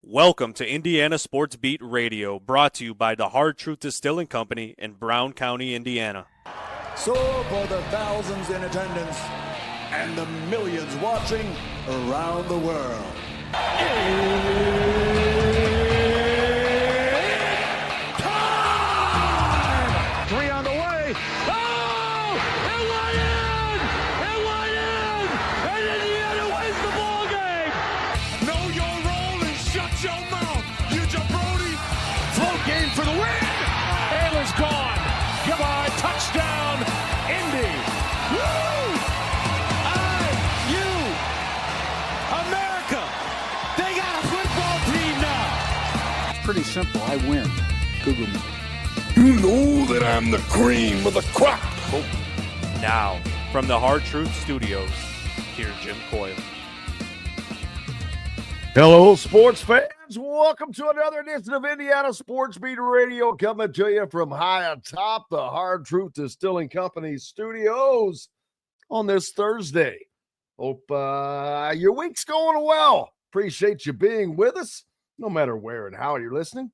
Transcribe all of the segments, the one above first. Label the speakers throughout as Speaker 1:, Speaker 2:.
Speaker 1: Welcome to Indiana Sports Beat Radio, brought to you by the Hard Truth Distilling Company in Brown County, Indiana.
Speaker 2: So for the thousands in attendance and the millions watching around the world. Time! Three on the way. Oh! It went in! It went in! And Indiana wins the ball game! Know your role and shut your mouth, you jabroni! Float game for the win! Ayler's gone! Goodbye, touchdown, Indy! Woo! IU! America! They got a football team now!
Speaker 3: It's pretty simple. I win. Google me.
Speaker 4: You know that I'm the cream of the crop.
Speaker 1: Now, from the Hard Truth Studios, here's Jim Coyle.
Speaker 5: Hello, sports fans. Welcome to another edition of Indiana Sports Beat Radio, coming to you from high atop the Hard Truth Distilling Company studios on this Thursday. Hope your week's going well. Appreciate you being with us, no matter where and how you're listening,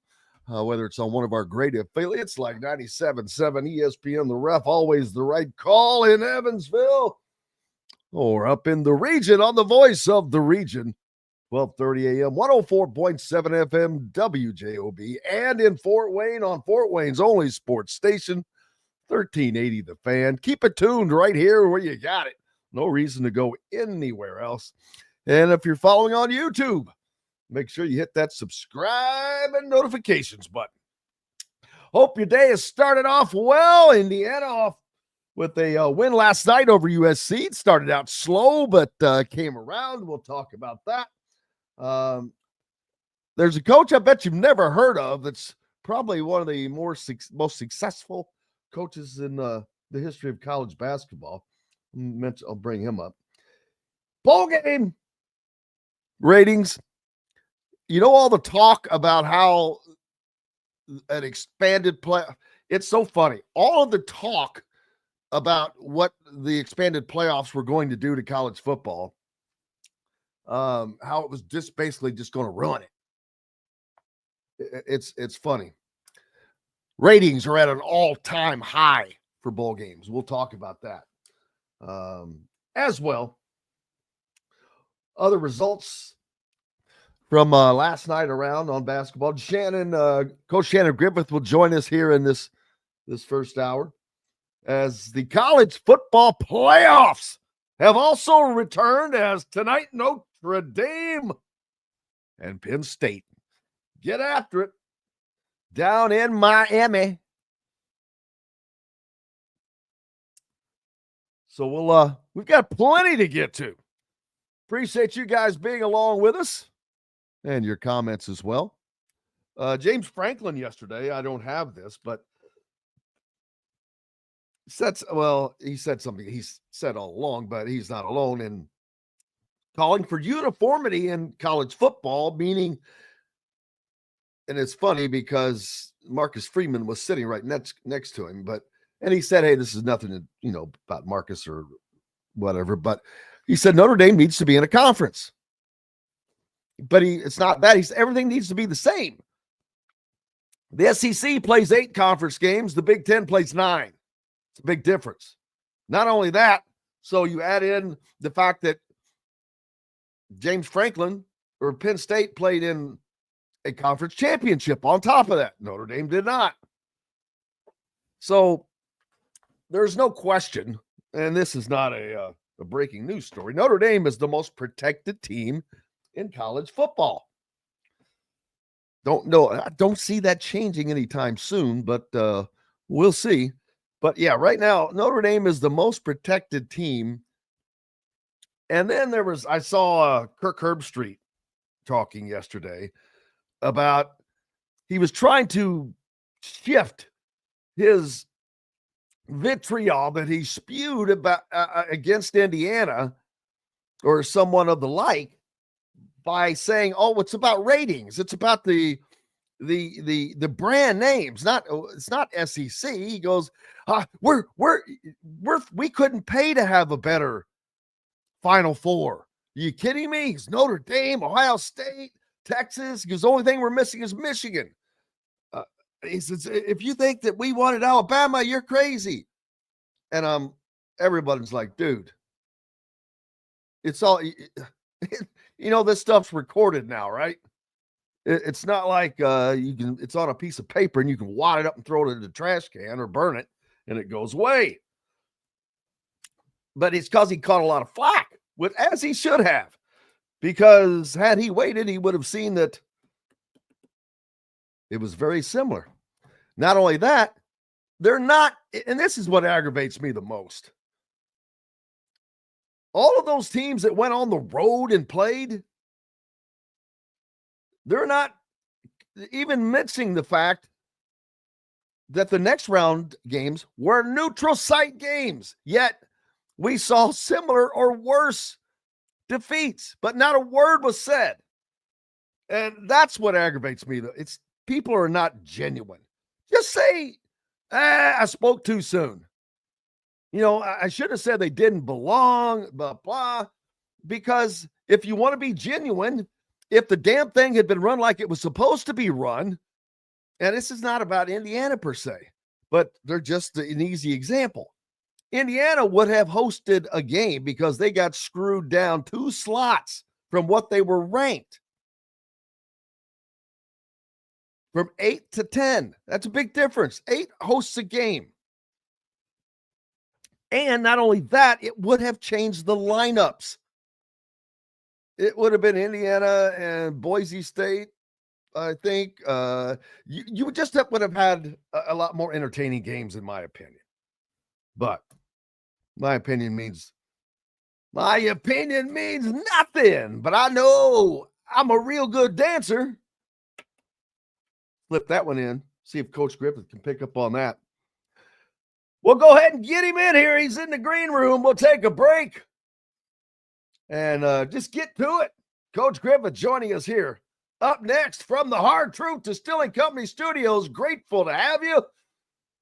Speaker 5: whether it's on one of our great affiliates like 97.7 ESPN, The Ref, always the right call in Evansville, or up in the region on the voice of the region. 12:30 a.m., 104.7 FM, WJOB, and in Fort Wayne on Fort Wayne's only sports station, 1380 The Fan. Keep it tuned right here where you got it. No reason to go anywhere else. And if you're following on YouTube, make sure you hit that subscribe and notifications button. Hope your day has started off well. Indiana off with a win last night over USC. It started out slow, but came around. We'll talk about that. There's a coach I bet you've never heard of that's probably one of the most successful coaches in the history of college basketball. I'll bring him up. Bowl game ratings. You know, all the talk about how an expanded play. It's so funny. All of the talk about what the expanded playoffs were going to do to college football. How it was just basically just going to ruin it. It's funny. Ratings are at an all-time high for bowl games. We'll talk about that as well. Other results from last night around on basketball. Coach Shannon Griffith will join us here in this first hour as the college football playoffs have also returned, as tonight Notre Dame and Penn State get after it down in Miami. So we've got plenty to get to. Appreciate you guys being along with us and your comments as well. James Franklin yesterday, I don't have this, but he said something he's said all along, but he's not alone in calling for uniformity in college football, meaning, and it's funny because Marcus Freeman was sitting right next to him, and he said, hey, this is nothing to, about Marcus or whatever, but he said Notre Dame needs to be in a conference. But it's not that. Everything needs to be the same. The SEC plays 8 conference games. The Big Ten plays 9. It's a big difference. Not only that, so you add in the fact that James Franklin or Penn State played in a conference championship on top of that. Notre Dame did not. So there's no question, and this is not a breaking news story. Notre Dame is the most protected team in college football. I don't see that changing anytime soon, but we'll see. But yeah, right now, Notre Dame is the most protected team. And then I saw Kirk Herbstreit talking yesterday about he was trying to shift his vitriol that he spewed about against Indiana or someone of the like by saying, "Oh, it's about ratings. It's about the brand names. It's not SEC." He goes, we couldn't pay to have a better Final Four. Are you kidding me? It's Notre Dame, Ohio State, Texas, because the only thing we're missing is Michigan. He says, if you think that we wanted Alabama, you're crazy. And everybody's like, dude, it's all, this stuff's recorded now, right? It's not like it's on a piece of paper and you can wad it up and throw it in the trash can or burn it and it goes away. But it's because he caught a lot of flack, as he should have, because had he waited, he would have seen that it was very similar. Not only that, they're not, and this is what aggravates me the most. All of those teams that went on the road and played, they're not even mentioning the fact that the next round games were neutral site games. Yet we saw similar or worse defeats, but not a word was said. And that's what aggravates me. It's people are not genuine. Just say, I spoke too soon. I should have said they didn't belong, blah, blah, because if you want to be genuine, if the damn thing had been run like it was supposed to be run, and this is not about Indiana per se, but they're just an easy example. Indiana would have hosted a game because they got screwed down 2 slots from what they were ranked. From 8 to 10. That's a big difference. 8 hosts a game. And not only that, it would have changed the lineups. It would have been Indiana and Boise State, I think. You just would have had a lot more entertaining games, in my opinion. But my opinion means nothing. But I know I'm a real good dancer. Flip that one in. See if Coach Griffith can pick up on that. We'll go ahead and get him in here. He's in the green room. We'll take a break and just get to it. Coach Griffith joining us here. Up next from the Hard Truth Distilling Company Studios. Grateful to have you.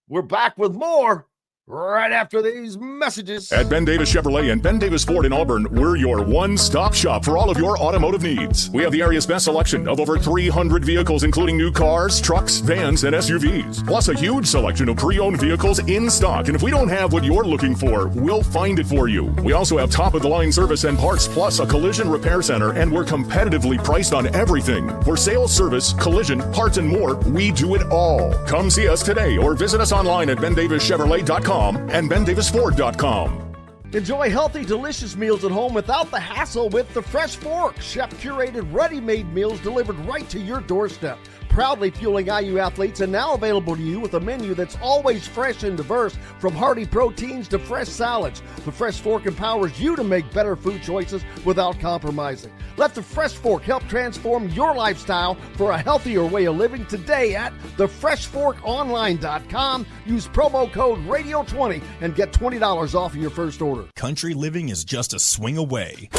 Speaker 5: We're back with more right after these messages.
Speaker 6: At Ben Davis Chevrolet and Ben Davis Ford in Auburn, we're your one-stop shop for all of your automotive needs. We have the area's best selection of over 300 vehicles, including new cars, trucks, vans, and SUVs. Plus a huge selection of pre-owned vehicles in stock. And if we don't have what you're looking for, we'll find it for you. We also have top-of-the-line service and parts, plus a collision repair center, and we're competitively priced on everything. For sales, service, collision, parts, and more, we do it all. Come see us today or visit us online at BenDavisChevrolet.com and BenDavisFord.com.
Speaker 5: Enjoy healthy, delicious meals at home without the hassle with the Fresh Fork. Chef-curated, ready-made meals delivered right to your doorstep. Proudly fueling IU athletes and now available to you with a menu that's always fresh and diverse, from hearty proteins to fresh salads. The Fresh Fork empowers you to make better food choices without compromising. Let the Fresh Fork help transform your lifestyle for a healthier way of living today at thefreshforkonline.com. Use promo code RADIO20 and get $20 off of your first order.
Speaker 7: Country living is just a swing away.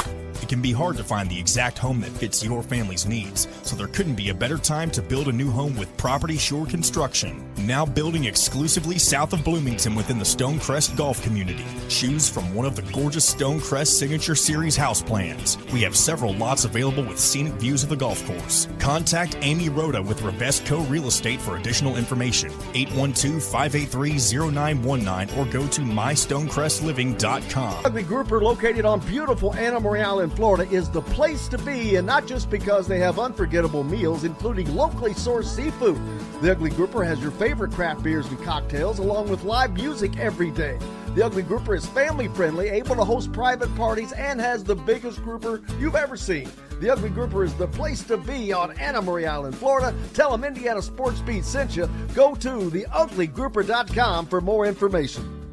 Speaker 7: It can be hard to find the exact home that fits your family's needs, so there couldn't be a better time to build a new home with Property Shore Construction. Now building exclusively south of Bloomington within the Stonecrest Golf community. Choose from one of the gorgeous Stonecrest Signature Series house plans. We have several lots available with scenic views of the golf course. Contact Amy Rhoda with Revesco Real Estate for additional information. 812-583-0919 or go to mystonecrestliving.com.
Speaker 5: Ugly Grouper, located on beautiful Anna Morale in Florida, is the place to be, and not just because they have unforgettable meals, including locally sourced seafood. The Ugly Grouper has your favorite craft beers and cocktails, along with live music every day. The Ugly Grouper is family friendly, able to host private parties, and has the biggest grouper you've ever seen. The Ugly Grouper is the place to be on Anna Marie Island, Florida. Tell them Indiana Sports Beat sent you. Go to theuglygrouper.com for more information.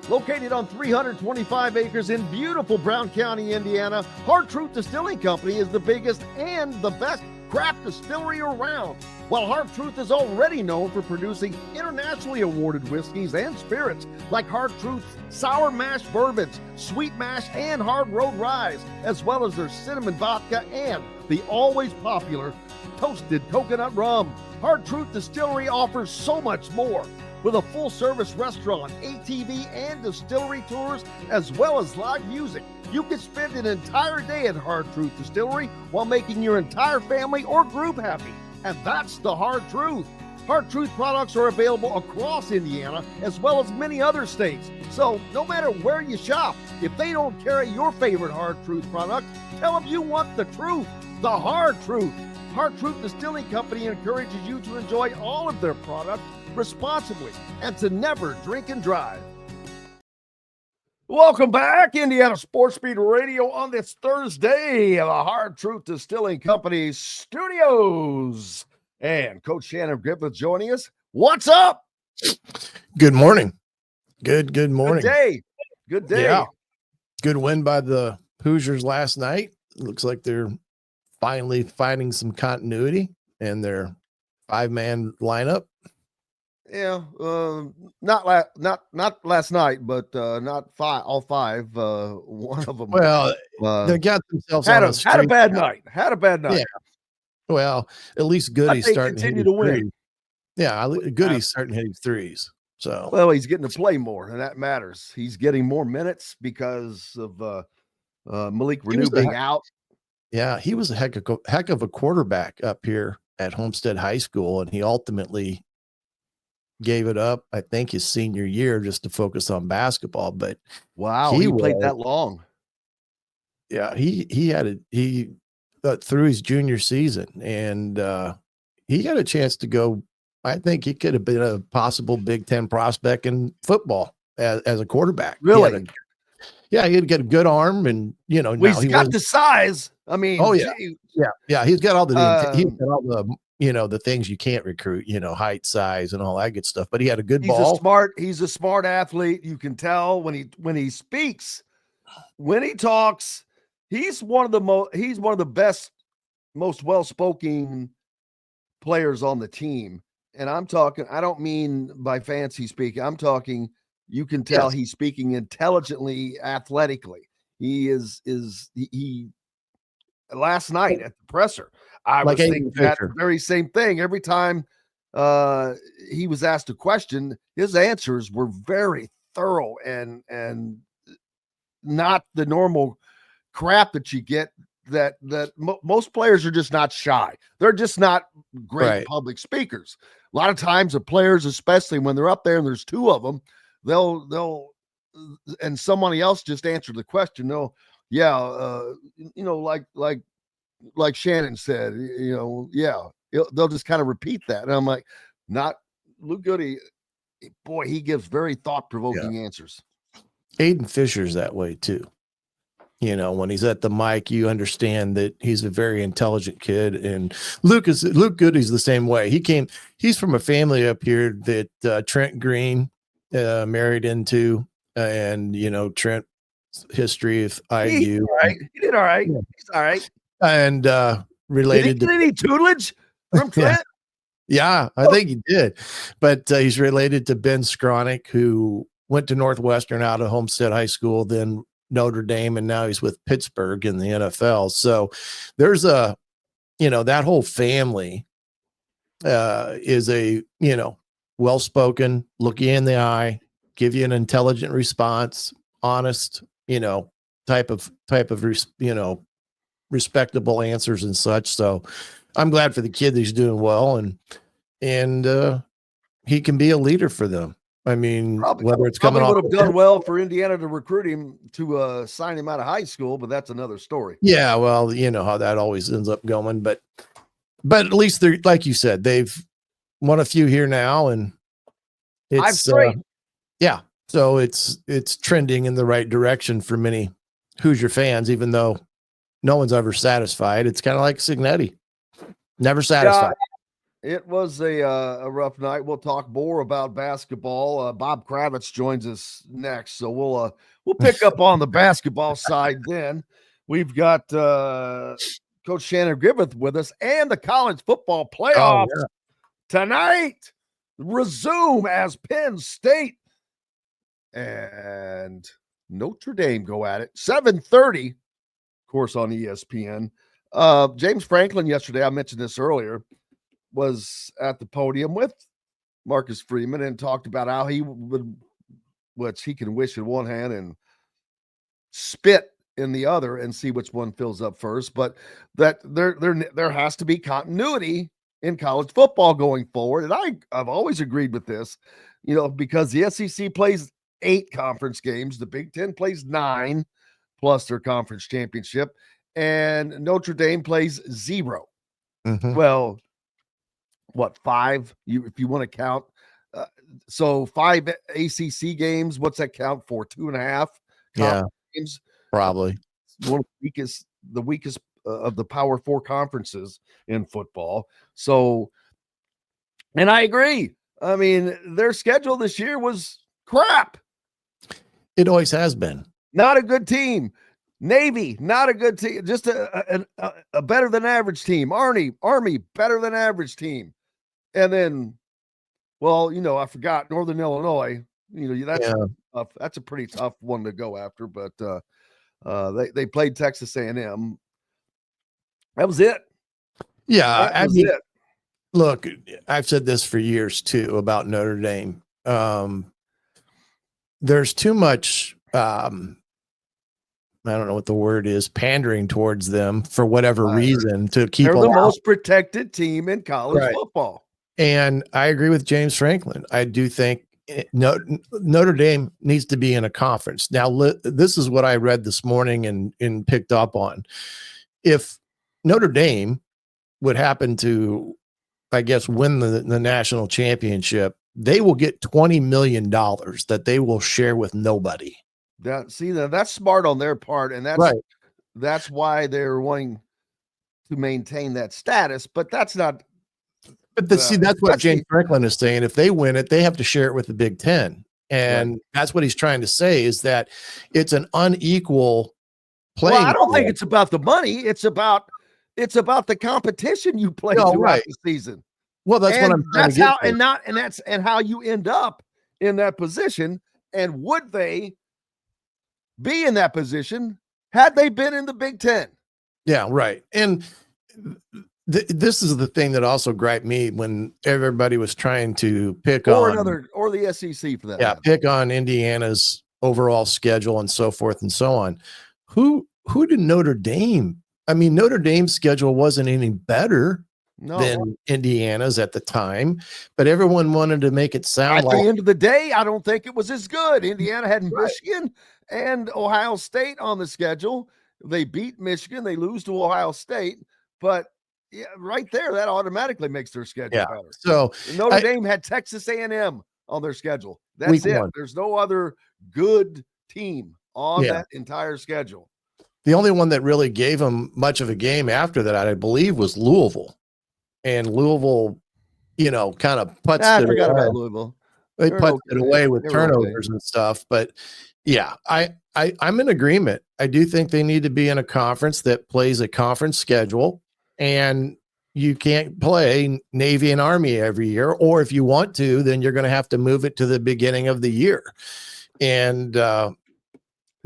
Speaker 5: Located on 325 acres in beautiful Brown County, Indiana, Hard Truth Distilling Company is the biggest and the best craft distillery around. While Hard Truth is already known for producing internationally awarded whiskeys and spirits like Hard Truth's sour mash bourbons, sweet mash, and hard road ryes, as well as their cinnamon vodka and the always popular toasted coconut rum. Hard Truth Distillery offers so much more. With a full-service restaurant, ATV, and distillery tours, as well as live music, You can spend an entire day at Hard Truth Distillery while making your entire family or group happy. And that's the Hard Truth. Hard Truth products are available across Indiana as well as many other states. So no matter where you shop, if they don't carry your favorite Hard Truth product, tell them you want the truth, the Hard Truth. Hard Truth Distilling Company encourages you to enjoy all of their products responsibly and to never drink and drive. Welcome back, Indiana Sports Beat Radio on this Thursday of the Hard Truth Distilling Company studios. And Coach Shannon Griffith joining us. What's up?
Speaker 8: Good morning. Good morning.
Speaker 5: Good day.
Speaker 8: Yeah. Good win by the Hoosiers last night. It looks like they're finally finding some continuity in their 5-man lineup.
Speaker 5: Yeah, not last night, but not all five. One of them.
Speaker 8: Well, they got themselves
Speaker 5: had a bad night.
Speaker 8: Yeah. Well, at least Goody's starting
Speaker 5: continue to win.
Speaker 8: Threes. Yeah, Goody's starting hitting threes. So
Speaker 5: he's getting to play more, and that matters. He's getting more minutes because of Malik Renew being out.
Speaker 8: Yeah, he was a heck of a quarterback up here at Homestead High School, and he ultimately gave it up, I think, his senior year just to focus on basketball. But
Speaker 5: wow, he played that long.
Speaker 8: Yeah, he through his junior season, and he had a chance to go. I think he could have been a possible Big Ten prospect in football as a quarterback.
Speaker 5: Really?
Speaker 8: He had got a good arm, and he's
Speaker 5: got the size. I mean,
Speaker 8: yeah. He's got all the the things you can't recruit. Height, size, and all that good stuff. But he had a good ball.
Speaker 5: He's a smart athlete. You can tell when he speaks, when he talks. He's one of the best, most well-spoken players on the team. And I'm talking, I don't mean by fancy speaking. I'm talking, you can tell he's speaking intelligently, athletically. He last night at the presser, I was thinking that very same thing. Every time he was asked a question, his answers were very thorough and not the normal crap that you get that most players are just not shy. They're just not great public speakers. A lot of times the players, especially when they're up there and there's two of them, they'll and somebody else just answered the question. Like Shannon said, they'll just kind of repeat that. And I'm like, not Luke Goody. Boy, he gives very thought-provoking answers.
Speaker 8: Aiden Fisher's that way too. When he's at the mic, you understand that he's a very intelligent kid. And Luke Goody's the same way. He's from a family up here that Trent Green married into, and Trent's history of IU.
Speaker 5: He did all right. Yeah. He's all right.
Speaker 8: And related
Speaker 5: to any tutelage from Trent?
Speaker 8: Yeah, I think he did. But he's related to Ben Skronik, who went to Northwestern out of Homestead High School, then Notre Dame, and now he's with Pittsburgh in the NFL. So there's that whole family is a, well-spoken, look you in the eye, give you an intelligent response, honest, type of, respectable answers and such. So I'm glad for the kid that he's doing well, and he can be a leader for them. I mean, whether it's coming
Speaker 5: would have done well for Indiana to recruit him to sign him out of high school, but that's another story.
Speaker 8: Yeah, well, you know how that always ends up going, but at least they're, like you said, they've won a few here now, and it's so it's trending in the right direction for many Hoosier fans, even though no one's ever satisfied. It's kind of like Signetti, never satisfied.
Speaker 5: It was a rough night. We'll talk more about basketball. Bob Kravitz joins us next, so we'll pick up on the basketball side then. We've got Coach Shannon Griffith with us, and the college football playoffs tonight resume as Penn State and Notre Dame go at it. 7:30, of course, on ESPN. James Franklin yesterday, I mentioned this earlier, was at the podium with Marcus Freeman and talked about how he can wish in one hand and spit in the other and see which one fills up first. But that there has to be continuity in college football going forward. And I've always agreed with this, because the SEC plays 8 conference games, the Big Ten plays 9 plus their conference championship, and Notre Dame plays 0.
Speaker 8: Mhm.
Speaker 5: Well, what, 5? If you want to count. So 5 ACC games, what's that count for? 2.5 games?
Speaker 8: Probably.
Speaker 5: One of the weakest of the Power 4 conferences in football. So, and I agree. I mean, their schedule this year was crap.
Speaker 8: It always has been.
Speaker 5: Not a good team. Navy, not a good team. Just a better than average team. Army, better than average team. And then, well, I forgot Northern Illinois. That's a pretty tough one to go after. But they played Texas A&M. That was it.
Speaker 8: Yeah,
Speaker 5: That was it.
Speaker 8: Look, I've said this for years too about Notre Dame. There's too much. I don't know what the word is, pandering towards them for whatever reason to keep.
Speaker 5: They're the most protected team in college football.
Speaker 8: And I agree with James Franklin. I do think Notre Dame needs to be in a conference. Now, this is what I read this morning and picked up on. If Notre Dame would happen to, I guess, win the national championship, they will get $20 million that they will share with nobody.
Speaker 5: That's smart on their part, and that's why they're wanting to maintain that status. But that's not.
Speaker 8: But that's what James Franklin is saying. If they win it, they have to share it with the Big Ten, and that's what he's trying to say, is that it's an unequal playing.
Speaker 5: Well, I don't think it's about the money. It's about the competition you play throughout the season.
Speaker 8: Well, that's what I'm trying to get.
Speaker 5: And how you end up in that position. And would they be in that position had they been in the Big Ten?
Speaker 8: Yeah, right. And this is the thing that also griped me when everybody was trying to pick on
Speaker 5: the SEC for that.
Speaker 8: Yeah, pick on Indiana's overall schedule and so forth and so on. Who did Notre Dame? I mean, Notre Dame's schedule wasn't any better than Indiana's at the time, but everyone wanted to make it sound like
Speaker 5: at the end of the day, I don't think it was as good. Indiana had Michigan and Ohio State on the schedule. They beat Michigan, they lose to Ohio State, but right there, that automatically makes their schedule better.
Speaker 8: So
Speaker 5: Notre Dame had Texas A&M on their schedule. That's it. There's no other good team on that entire schedule.
Speaker 8: The only one that really gave them much of a game after that, I believe, was Louisville. And Louisville, kind of puts it away. I forgot about Louisville. They put it away with turnovers and stuff. But yeah, I'm in agreement. I do think they need to be in a conference that plays a conference schedule, and you can't play Navy and Army every year. Or if you want to, then you're going to have to move it to the beginning of the year. And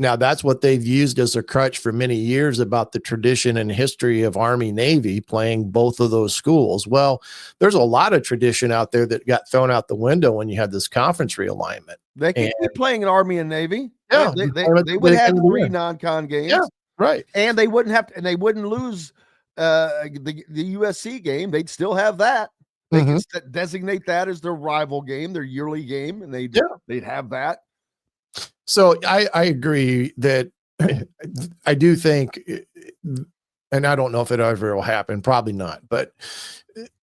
Speaker 8: now that's what they've used as a crutch for many years about the tradition and history of Army Navy playing both of those schools. Well, there's a lot of tradition out there that got thrown out the window when you had this conference realignment.
Speaker 5: They can keep playing in Army and Navy.
Speaker 8: Yeah,
Speaker 5: they would have 3 non-con games.
Speaker 8: Yeah, right.
Speaker 5: And they wouldn't have to, and they wouldn't lose the USC game. They'd still have that. They can designate that as their rival game, their yearly game, and they'd have that.
Speaker 8: So I agree that I do think, and I don't know if it ever will happen, probably not, but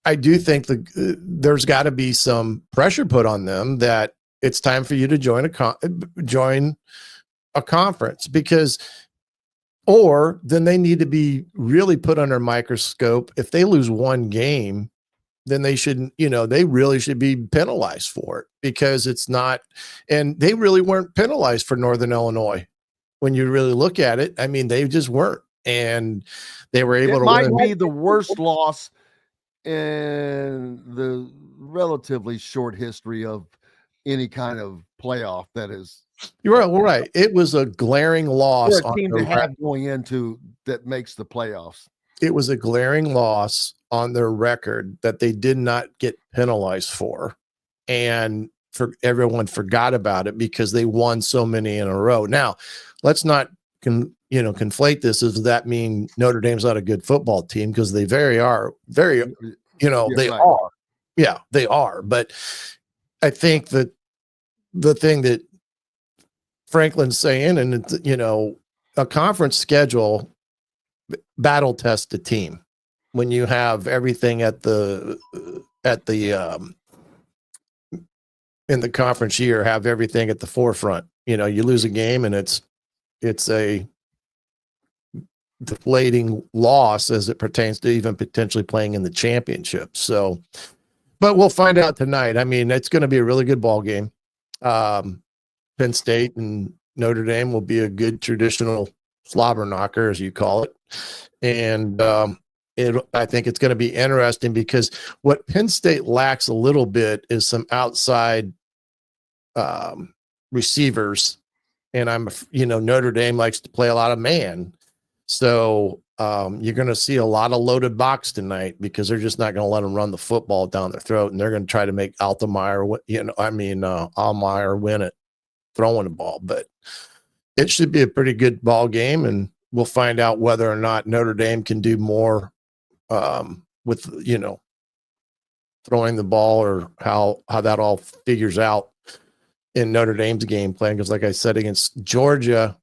Speaker 8: I do think there's got to be some pressure put on them that it's time for you to join a conference, or then they need to be really put under a microscope. If they lose one game, then they shouldn't, they really should be penalized for it, because it's not, and they really weren't penalized for Northern Illinois. When you really look at it, I mean, they just weren't, and they were able to win.
Speaker 5: It might be the worst loss in the relatively short history of any kind of playoff that is.
Speaker 8: You're right. It was a glaring loss
Speaker 5: for a team to have going into that makes the playoffs.
Speaker 8: It was a glaring loss on their record that they did not get penalized for, and everyone forgot about it because they won so many in a row. Now, let's not conflate this. Does that mean Notre Dame's not a good football team? Because they they are. Yeah, they are. But I think that the thing that Franklin's saying, and a conference schedule battle test a team when you have everything in the conference year, have everything at the forefront. You lose a game and it's a deflating loss as it pertains to even potentially playing in the championship. So, but we'll find out tonight. I mean, it's going to be a really good ball game. Penn State and Notre Dame will be a good traditional slobber knocker, as you call it. And I think it's going to be interesting because what Penn State lacks a little bit is some outside receivers. And Notre Dame likes to play a lot of man. So you're going to see a lot of loaded box tonight because they're just not going to let them run the football down their throat. And they're going to try to make Almeyer win it, throwing the ball. But it should be a pretty good ball game. And we'll find out whether or not Notre Dame can do more with, throwing the ball, or how that all figures out in Notre Dame's game plan. Because like I said, against Georgia,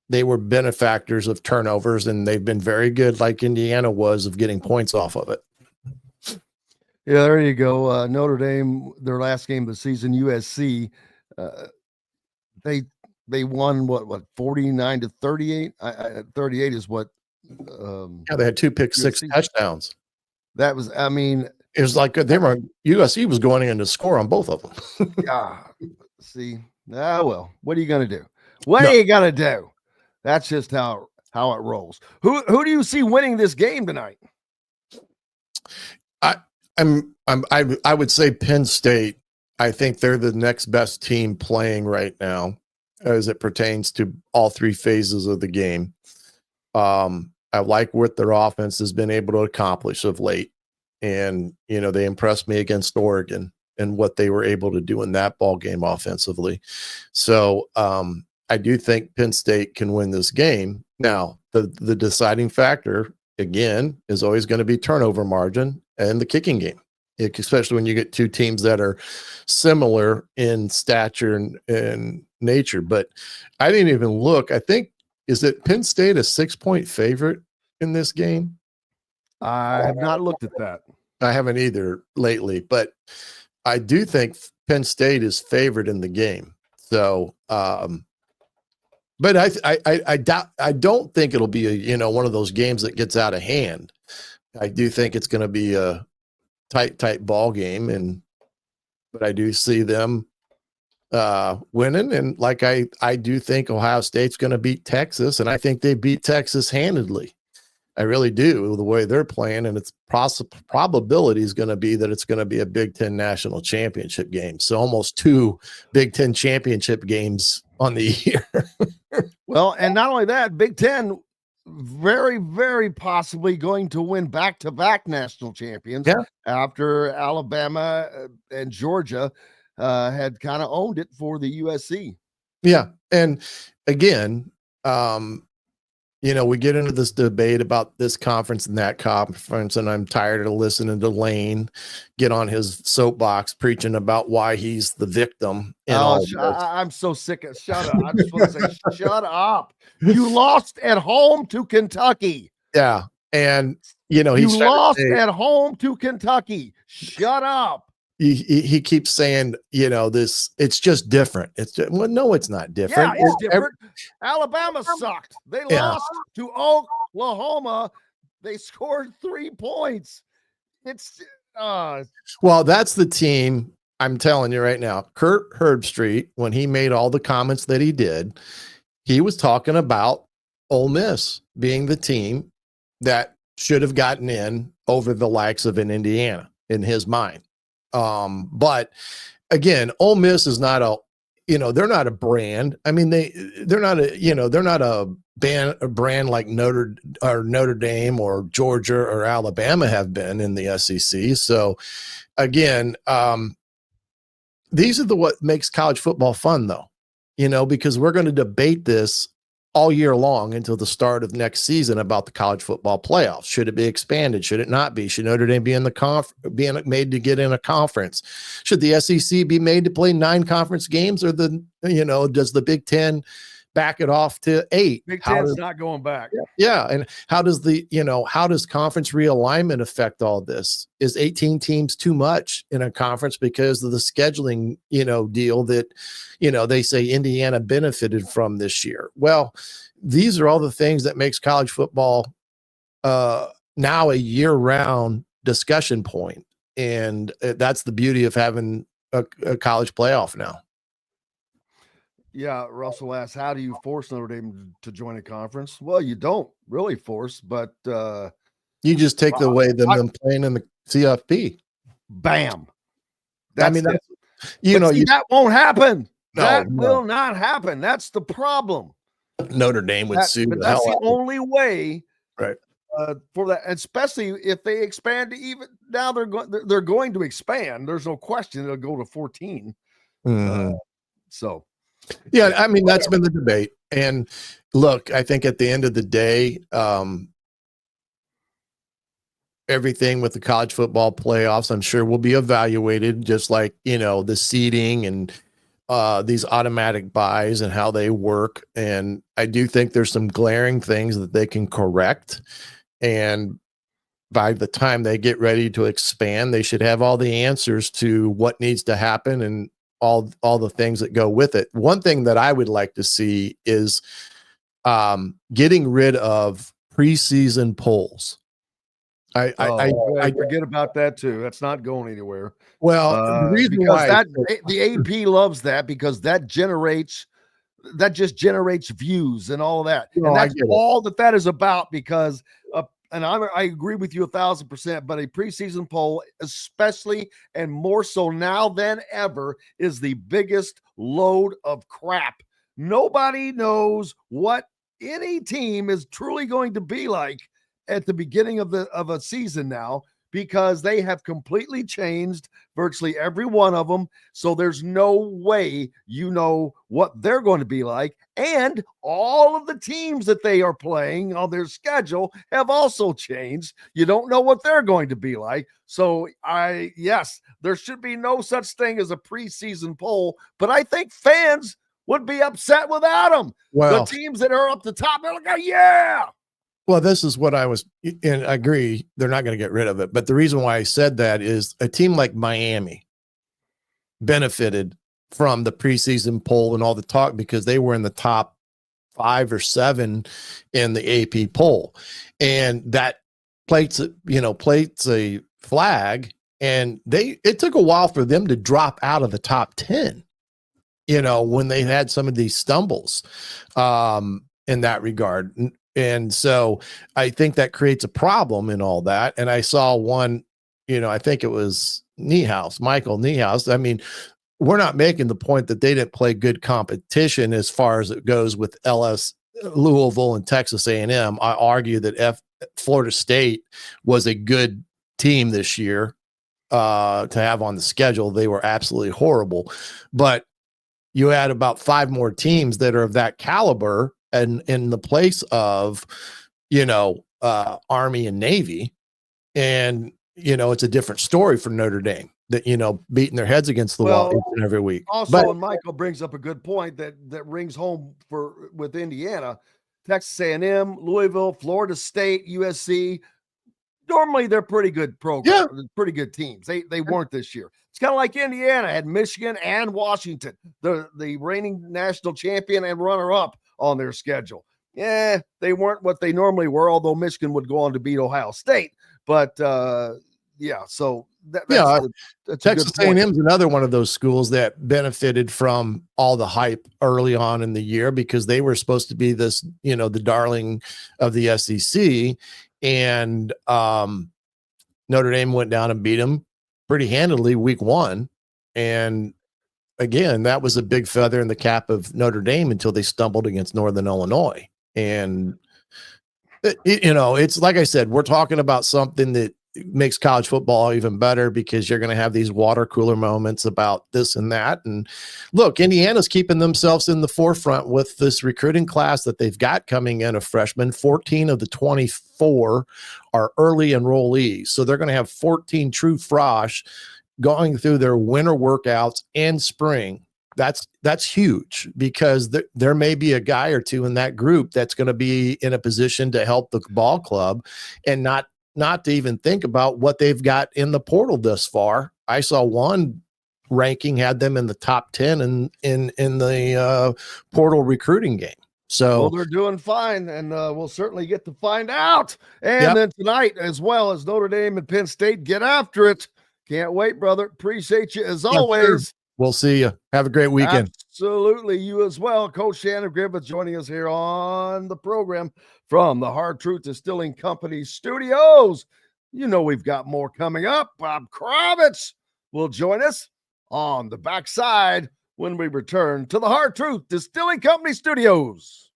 Speaker 8: they were benefactors of turnovers, and they've been very good, like Indiana was, of getting points off of it.
Speaker 5: Yeah, there you go. Notre Dame, their last game of the season, USC, they won what 49-38. 38 is what.
Speaker 8: They had 2 pick six touchdowns.
Speaker 5: That was, it
Speaker 8: was like USC was going in to score on both of them.
Speaker 5: Yeah. See, well, what are you going to do? What are you going to do? That's just how it rolls. Who do you see winning this game tonight?
Speaker 8: I would say Penn State. I think they're the next best team playing right now as it pertains to all 3 phases of the game. I like what their offense has been able to accomplish of late. And, they impressed me against Oregon and what they were able to do in that ball game offensively. So I do think Penn State can win this game. Now, the deciding factor, again, is always going to be turnover margin and the kicking game, especially when you get 2 teams that are similar in stature and nature. But I didn't even look. I think, is it Penn State a 6-point favorite in this game?
Speaker 5: I have not looked at that.
Speaker 8: I haven't either lately, but I do think Penn State is favored in the game. So, but I don't think it'll be one of those games that gets out of hand. I do think it's going to be a tight ball game, but I do see them winning. And like I do think Ohio State's going to beat Texas, and I think they beat Texas handedly. I really do, the way they're playing, and its probability is going to be that it's going to be a Big Ten national championship game. So almost 2 Big Ten championship games on the year.
Speaker 5: Well, and not only that, Big Ten very, very possibly going to win back-to-back national champions after Alabama and Georgia had kind of owned it for the USC.
Speaker 8: Yeah, and again, we get into this debate about this conference and that conference, and I'm tired of listening to Lane get on his soapbox preaching about why he's the victim.
Speaker 5: I'm so sick of shut up. I just want to say, shut up. You lost at home to Kentucky.
Speaker 8: Yeah. And,
Speaker 5: you lost at home to Kentucky. Shut up.
Speaker 8: He keeps saying, it's just different. No, it's not different.
Speaker 5: Yeah, it's different. Alabama sucked. They lost to Oklahoma. They scored 3 points.
Speaker 8: Well, that's the team. I'm telling you right now, Kurt Herbstreit, when he made all the comments that he did, he was talking about Ole Miss being the team that should have gotten in over the likes of an Indiana in his mind. But again, Ole Miss is not they're not a brand. I mean, they're not a brand like Notre Dame or Georgia or Alabama have been in the SEC. So again, these are what makes college football fun though, because we're going to debate this all year long until the start of next season about the college football playoffs. Should it be expanded? Should it not be? Should Notre Dame be in the being made to get in a conference? Should the SEC be made to play 9 conference games, or does the Big Ten back it off to 8?
Speaker 5: Big Ten's not going back.
Speaker 8: Yeah. And how does how does conference realignment affect all this? Is 18 teams too much in a conference because of the scheduling, deal that, they say Indiana benefited from this year? Well, these are all the things that makes college football now a year-round discussion point. And that's the beauty of having a college playoff now.
Speaker 5: Yeah, Russell asks, how do you force Notre Dame to join a conference? Well, you don't really force, but
Speaker 8: you just take away them playing in the CFP.
Speaker 5: Bam.
Speaker 8: That
Speaker 5: won't happen.
Speaker 8: No,
Speaker 5: that will not happen. That's the problem.
Speaker 8: Notre Dame would sue.
Speaker 5: But that's the only way,
Speaker 8: right?
Speaker 5: For that, especially if they expand to even now, they're going to expand. There's no question it'll go to 14.
Speaker 8: Yeah, I mean, that's been the debate. And look, I think at the end of the day, everything with the college football playoffs, I'm sure, will be evaluated, just like, the seeding and these automatic buys and how they work. And I do think there's some glaring things that they can correct. And by the time they get ready to expand, they should have all the answers to what needs to happen and all the things that go with it. One thing that I would like to see is getting rid of preseason polls. I
Speaker 5: forget about that too. That's not going anywhere.
Speaker 8: Well, the reason why
Speaker 5: the AP loves that, because that just generates views and all of that. And that's all that is about, because and I agree with you 1,000%, but a preseason poll, especially and more so now than ever, is the biggest load of crap. Nobody knows what any team is truly going to be like at the beginning of a season now, because they have completely changed virtually every one of them. So there's no way what they're going to be like. And all of the teams that they are playing on their schedule have also changed. You don't know what they're going to be like. So there should be no such thing as a preseason poll, but I think fans would be upset without them.
Speaker 8: Well,
Speaker 5: the teams that are up the top, they're like, yeah.
Speaker 8: Well, this is what and I agree, they're not going to get rid of it. But the reason why I said that is a team like Miami benefited from the preseason poll and all the talk, because they were in the top 5 or 7 in the AP poll. And that plates a flag, and it took a while for them to drop out of the top 10, when they had some of these stumbles in that regard. And so I think that creates a problem in all that. And I saw one, I think it was Michael Niehaus. I mean, we're not making the point that they didn't play good competition as far as it goes with Louisville and Texas A&M. I argue that Florida State was a good team this year to have on the schedule. They were absolutely horrible. But you had about 5 more teams that are of that caliber, and in the place of, Army and Navy. And, it's a different story for Notre Dame that, beating their heads against the wall each and every week.
Speaker 5: Also, and Michael brings up a good point that rings home with Indiana, Texas A&M, Louisville, Florida State, USC. Normally they're pretty good programs, pretty good teams. They weren't this year. It's kind of like Indiana had Michigan and Washington, the reigning national champion and runner-up on their schedule. Yeah, they weren't what they normally were, although Michigan would go on to beat Ohio State. But so that's
Speaker 8: Texas A&M is another one of those schools that benefited from all the hype early on in the year, because they were supposed to be this, the darling of the SEC. And Notre Dame went down and beat them pretty handily week 1. And again, that was a big feather in the cap of Notre Dame until they stumbled against Northern Illinois. And, it's like I said, we're talking about something that makes college football even better because you're going to have these water cooler moments about this and that. And look, Indiana's keeping themselves in the forefront with this recruiting class that they've got coming in of freshmen. 14 of the 24 are early enrollees. So they're going to have 14 true frosh going through their winter workouts and spring. That's huge because there may be a guy or two in that group that's going to be in a position to help the ball club and not to even think about what they've got in the portal thus far. I saw one ranking had them in the top 10 in the portal recruiting game. So
Speaker 5: well, they're doing fine, and we'll certainly get to find out. And then tonight, as well as Notre Dame and Penn State, get after it. Can't wait, brother. Appreciate you as always.
Speaker 8: Sure. We'll see you. Have a great weekend.
Speaker 5: Absolutely. You as well. Coach Shannon Griffith joining us here on the program from the Hard Truth Distilling Company studios. You know, we've got more coming up. Bob Kravitz will join us on the backside when we return to the Hard Truth Distilling Company studios.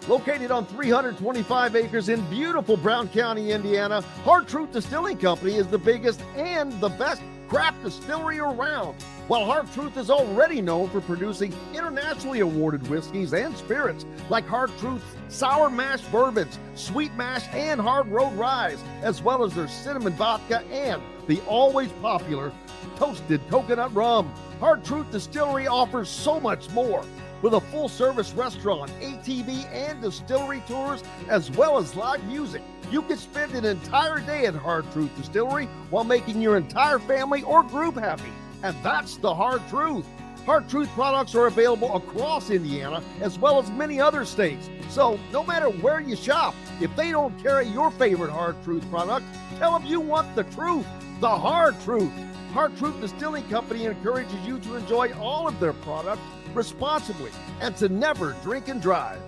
Speaker 5: Located on 325 acres in beautiful Brown County, Indiana, Hard Truth Distilling Company is the biggest and the best craft distillery around. While Hard Truth is already known for producing internationally awarded whiskeys and spirits like Hard Truth's sour mash bourbons, sweet mash, and hard road ryes, as well as their cinnamon vodka and the always popular toasted coconut rum. Hard Truth Distillery offers so much more. With a full-service restaurant, ATV, and distillery tours, as well as live music, you can spend an entire day at Hard Truth Distillery while making your entire family or group happy. And that's the Hard Truth. Hard Truth products are available across Indiana, as well as many other states. So no matter where you shop, if they don't carry your favorite Hard Truth product, tell them you want the truth, the Hard Truth. Hard Truth Distilling Company encourages you to enjoy all of their products responsibly and to never drink and drive.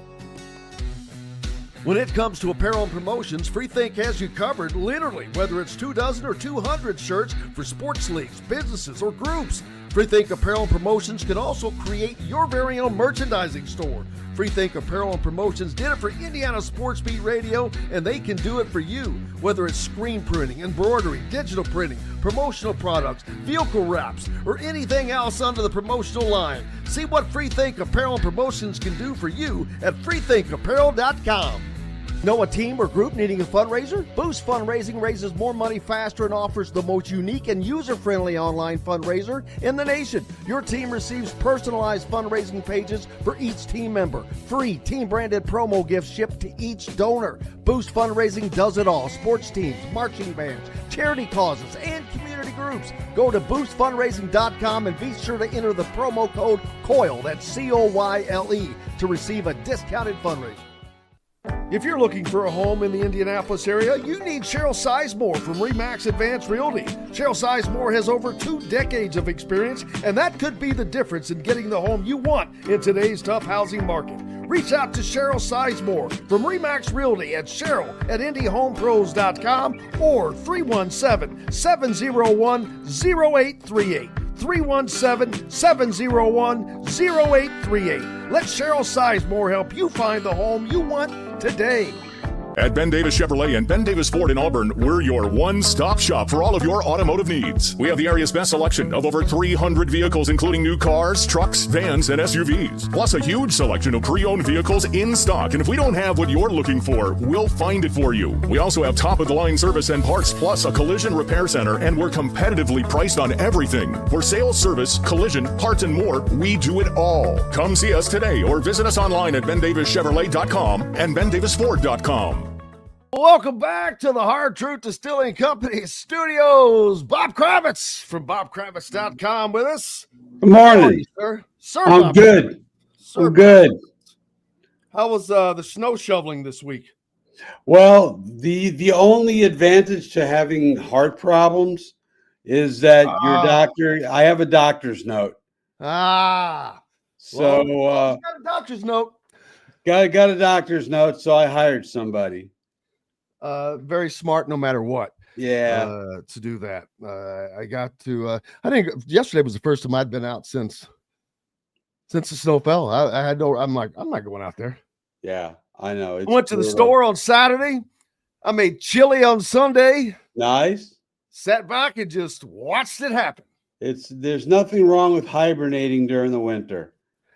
Speaker 5: When it comes to apparel and promotions, Freethink has you covered, literally, whether it's 24 or 200 shirts for sports leagues, businesses, or groups. Freethink Apparel and Promotions can also create your very own merchandising store. Freethink Apparel and Promotions did it for Indiana Sports Beat Radio, and they can do it for you. Whether it's screen printing, embroidery, digital printing, promotional products, vehicle wraps, or anything else under the promotional line. See what Freethink Apparel and Promotions can do for you at freethinkapparel.com. Know a team or group needing a fundraiser? Boost Fundraising raises more money faster and offers the most unique and user-friendly online fundraiser in the nation. Your team receives personalized fundraising pages for each team member. Free team-branded promo gifts shipped to each donor. Boost Fundraising does it all. Sports teams, marching bands, charity causes, and community groups. Go to boostfundraising.com and be sure to enter the promo code COYLE, that's C-O-Y-L-E, to receive a discounted fundraiser. If you're looking for a home in the Indianapolis area, you need Cheryl Sizemore from RE/MAX Advanced Realty. Cheryl Sizemore has over 2 decades of experience, and that could be the difference in getting the home you want in today's tough housing market. Reach out to Cheryl Sizemore from RE/MAX Realty at Cheryl@IndyHomePros.com or 317-701-0838. 317-701-0838. Let Cheryl Sizemore help you find the home you want today.
Speaker 6: At Ben Davis Chevrolet and Ben Davis Ford in Auburn, we're your one-stop shop for all of your automotive needs. We have the area's best selection of over 300 vehicles, including new cars, trucks, vans, and SUVs. Plus a huge selection of pre-owned vehicles in stock. And if we don't have what you're looking for, we'll find it for you. We also have top-of-the-line service and parts, plus a collision repair center, and we're competitively priced on everything. For sales, service, collision, parts, and more, we do it all. Come see us today or visit us online at BenDavisChevrolet.com and BenDavisFord.com.
Speaker 5: Welcome back to the Hard Truth Distilling Company studios. Bob Kravitz from BobKravitz.com with us.
Speaker 9: Good morning.
Speaker 5: How are you, sir? Sir,
Speaker 9: I'm
Speaker 5: Bob
Speaker 9: good.
Speaker 5: Kravitz. Sir,
Speaker 9: I'm good.
Speaker 5: How was the snow shoveling this week?
Speaker 9: Well, the only advantage to having heart problems is that your doctor, I have a doctor's note. So
Speaker 5: got a doctor's note.
Speaker 9: Got a doctor's note, so I hired somebody.
Speaker 5: Very smart, no matter what.
Speaker 9: Yeah.
Speaker 5: To do that. I got to. I think yesterday was the first time I'd been out since the snow fell. I had no. I'm like, I'm not going out there.
Speaker 9: Yeah, I know.
Speaker 5: I went to the store on Saturday. I made chili on Sunday.
Speaker 9: Nice.
Speaker 5: Sat back and just watched it happen.
Speaker 9: There's nothing wrong with hibernating during the winter.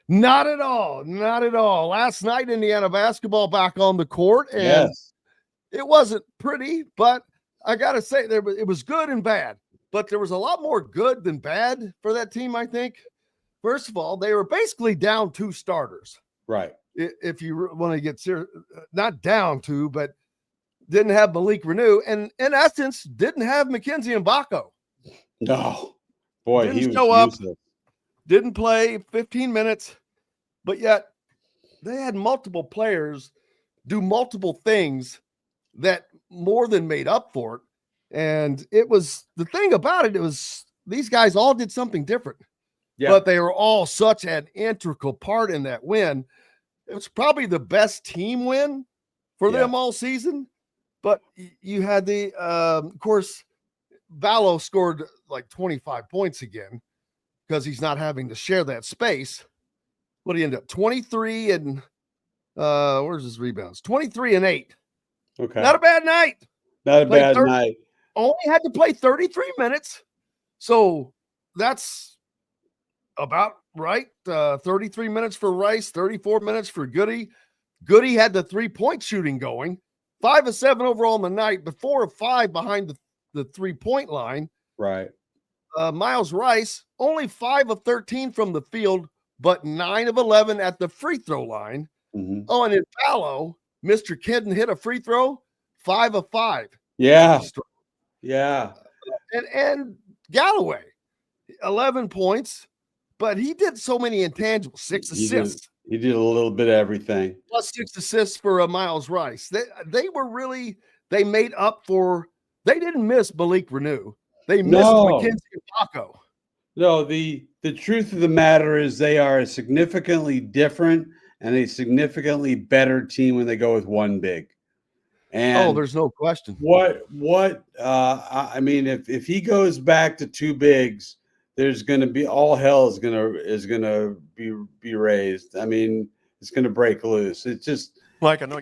Speaker 5: Not at all. Not at all. Last night, Indiana basketball back on the court, and it wasn't pretty, but I got to say it was good and bad. But there was a lot more good than bad for that team, I think. First of all, they were basically down 2 starters.
Speaker 9: Right.
Speaker 5: If you want to get serious, not down 2, but didn't have Malik Renew, and in essence, didn't have Mackenzie Mbako.
Speaker 9: No. Boy,
Speaker 5: didn't
Speaker 9: he was
Speaker 5: show up,
Speaker 9: useless.
Speaker 5: Didn't play 15 minutes, but yet they had multiple players do multiple things that more than made up for it. And it was the thing about it, these guys all did something different, but they were all such an integral part in that win. It was probably the best team win for them all season. But you had of course, Ballo scored like 25 points again because he's not having to share that space. What did he end up? 23 and where's his rebounds? 23 and 8.
Speaker 9: Okay.
Speaker 5: Not a bad night.
Speaker 9: Not a bad night.
Speaker 5: Only had to play 33 minutes. So that's about right. 33 minutes for Rice, 34 minutes for Goody. Goody had the 3-point shooting going. 5 of 7 overall in the night, but 4 of 5 behind the 3-point line.
Speaker 9: Right.
Speaker 5: Miles Rice, only 5 of 13 from the field, but 9 of 11 at the free throw line.
Speaker 9: Mm-hmm.
Speaker 5: Oh, and in Ballo, Mr. Kidden hit a free throw, 5 of 5.
Speaker 9: Yeah. Yeah.
Speaker 5: And Galloway, 11 points, but he did so many intangibles, 6 assists.
Speaker 9: He did a little bit of everything.
Speaker 5: Plus 6 assists for Miles Rice. They were really, they made up for, they didn't miss Malik Renew. They missed Mackenzie Mbako.
Speaker 9: No, the truth of the matter is they are a significantly different and a significantly better team when they go with one big. And
Speaker 5: there's no question.
Speaker 9: I mean, if he goes back to 2 bigs, there's going to be all hell is going to be raised. I mean, it's going to break loose. It's just
Speaker 1: like I know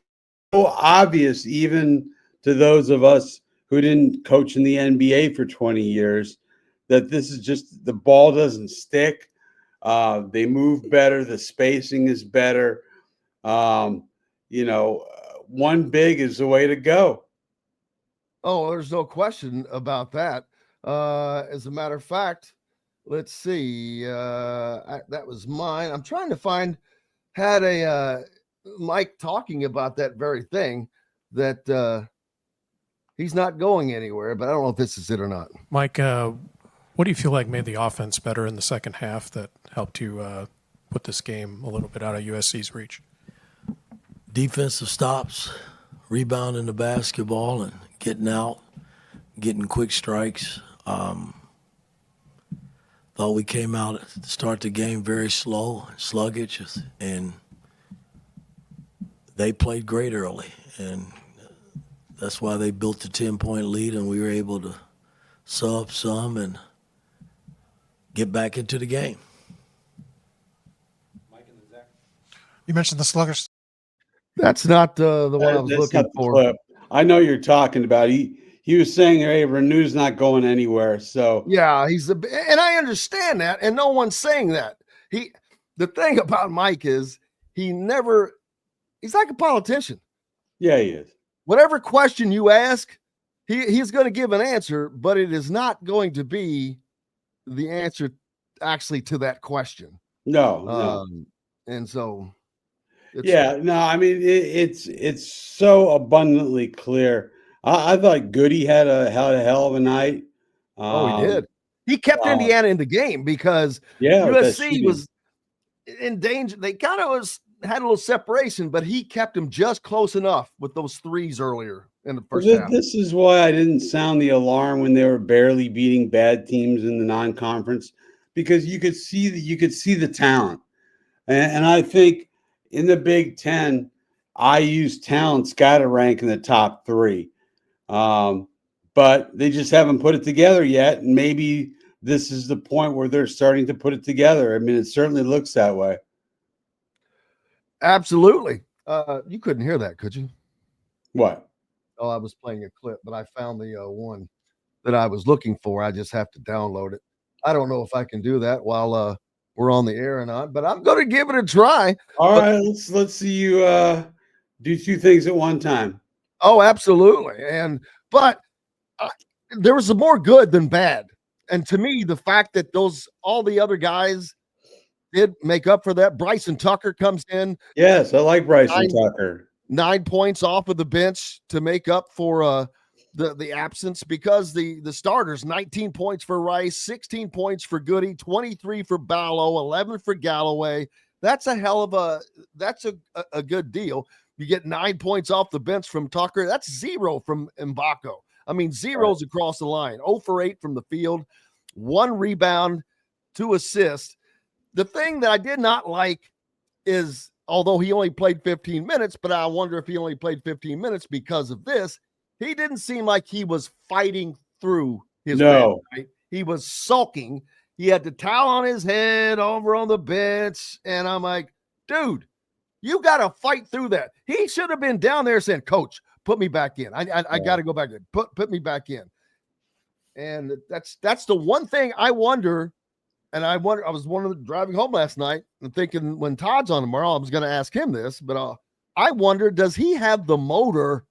Speaker 9: so obvious, even to those of us who didn't coach in the NBA for 20 years, that this is just the ball doesn't stick. They move better. The spacing is better. One big is the way to go.
Speaker 5: Oh, there's no question about that. As a matter of fact, let's see. That was mine. I'm trying to find, had a Mike talking about that very thing, that he's not going anywhere, but I don't know if this is it or not.
Speaker 10: Mike, what do you feel like made the offense better in the second half that helped you put this game a little bit out of USC's reach?
Speaker 11: Defensive stops, rebounding the basketball and getting out, getting quick strikes. Thought we came out to start the game very slow, sluggish, and they played great early. And that's why they built the 10-point lead, and we were able to sub some and get back into the game.
Speaker 10: You mentioned the sluggish.
Speaker 5: That's not the one I was looking for.
Speaker 9: Clip. I know you're talking about. He was saying, hey, Renew's not going anywhere. So
Speaker 5: yeah, and I understand that, and no one's saying that. The thing about Mike is he's like a politician.
Speaker 9: Yeah, he is.
Speaker 5: Whatever question you ask, he's going to give an answer, but it is not going to be the answer actually to that question.
Speaker 9: No.
Speaker 5: And so
Speaker 9: I mean, it's so abundantly clear. I thought Goody had a hell of a night.
Speaker 5: He did. He kept Indiana in the game because USC was in danger. They kind of had a little separation, but he kept them just close enough with those threes earlier in the first half.
Speaker 9: This is why I didn't sound the alarm when they were barely beating bad teams in the non-conference, because you could see the talent. And I think in the Big Ten, IU's talent's got to rank in the top 3. But they just haven't put it together yet. And maybe this is the point where they're starting to put it together. I mean, it certainly looks that way.
Speaker 5: Absolutely. You couldn't hear that, could you?
Speaker 9: What?
Speaker 5: Oh, I was playing a clip, but I found the one that I was looking for. I just have to download it. I don't know if I can do that while we're on the air or not, but I'm going to give it a try.
Speaker 9: All right, let's see you do two things at one time.
Speaker 5: Oh, absolutely. But there was more good than bad. And to me, the fact that all the other guys did make up for that. Bryson Tucker comes in.
Speaker 9: Yes, I like Bryson Tucker.
Speaker 5: 9 points off of the bench to make up for the absence, because the starters, 19 points for Rice, 16 points for Goody, 23 for Ballo, 11 for Galloway. That's a good deal. You get 9 points off the bench from Tucker. That's 0 from Mbako. I mean, zeros across the line. 0 for 8 from the field, 1 rebound, 2 assists. The thing that I did not like is, although he only played 15 minutes, but I wonder if he only played 15 minutes because of this, he didn't seem like he was fighting through his bench, right? He was sulking. He had the towel on his head over on the bench, and I'm like, dude, you got to fight through that. He should have been down there saying, Coach, put me back in. I got to go back in. Put me back in. And that's the one thing I wonder. And I was driving home last night and thinking, when Todd's on tomorrow, I was going to ask him this, but I wonder, does he have the motor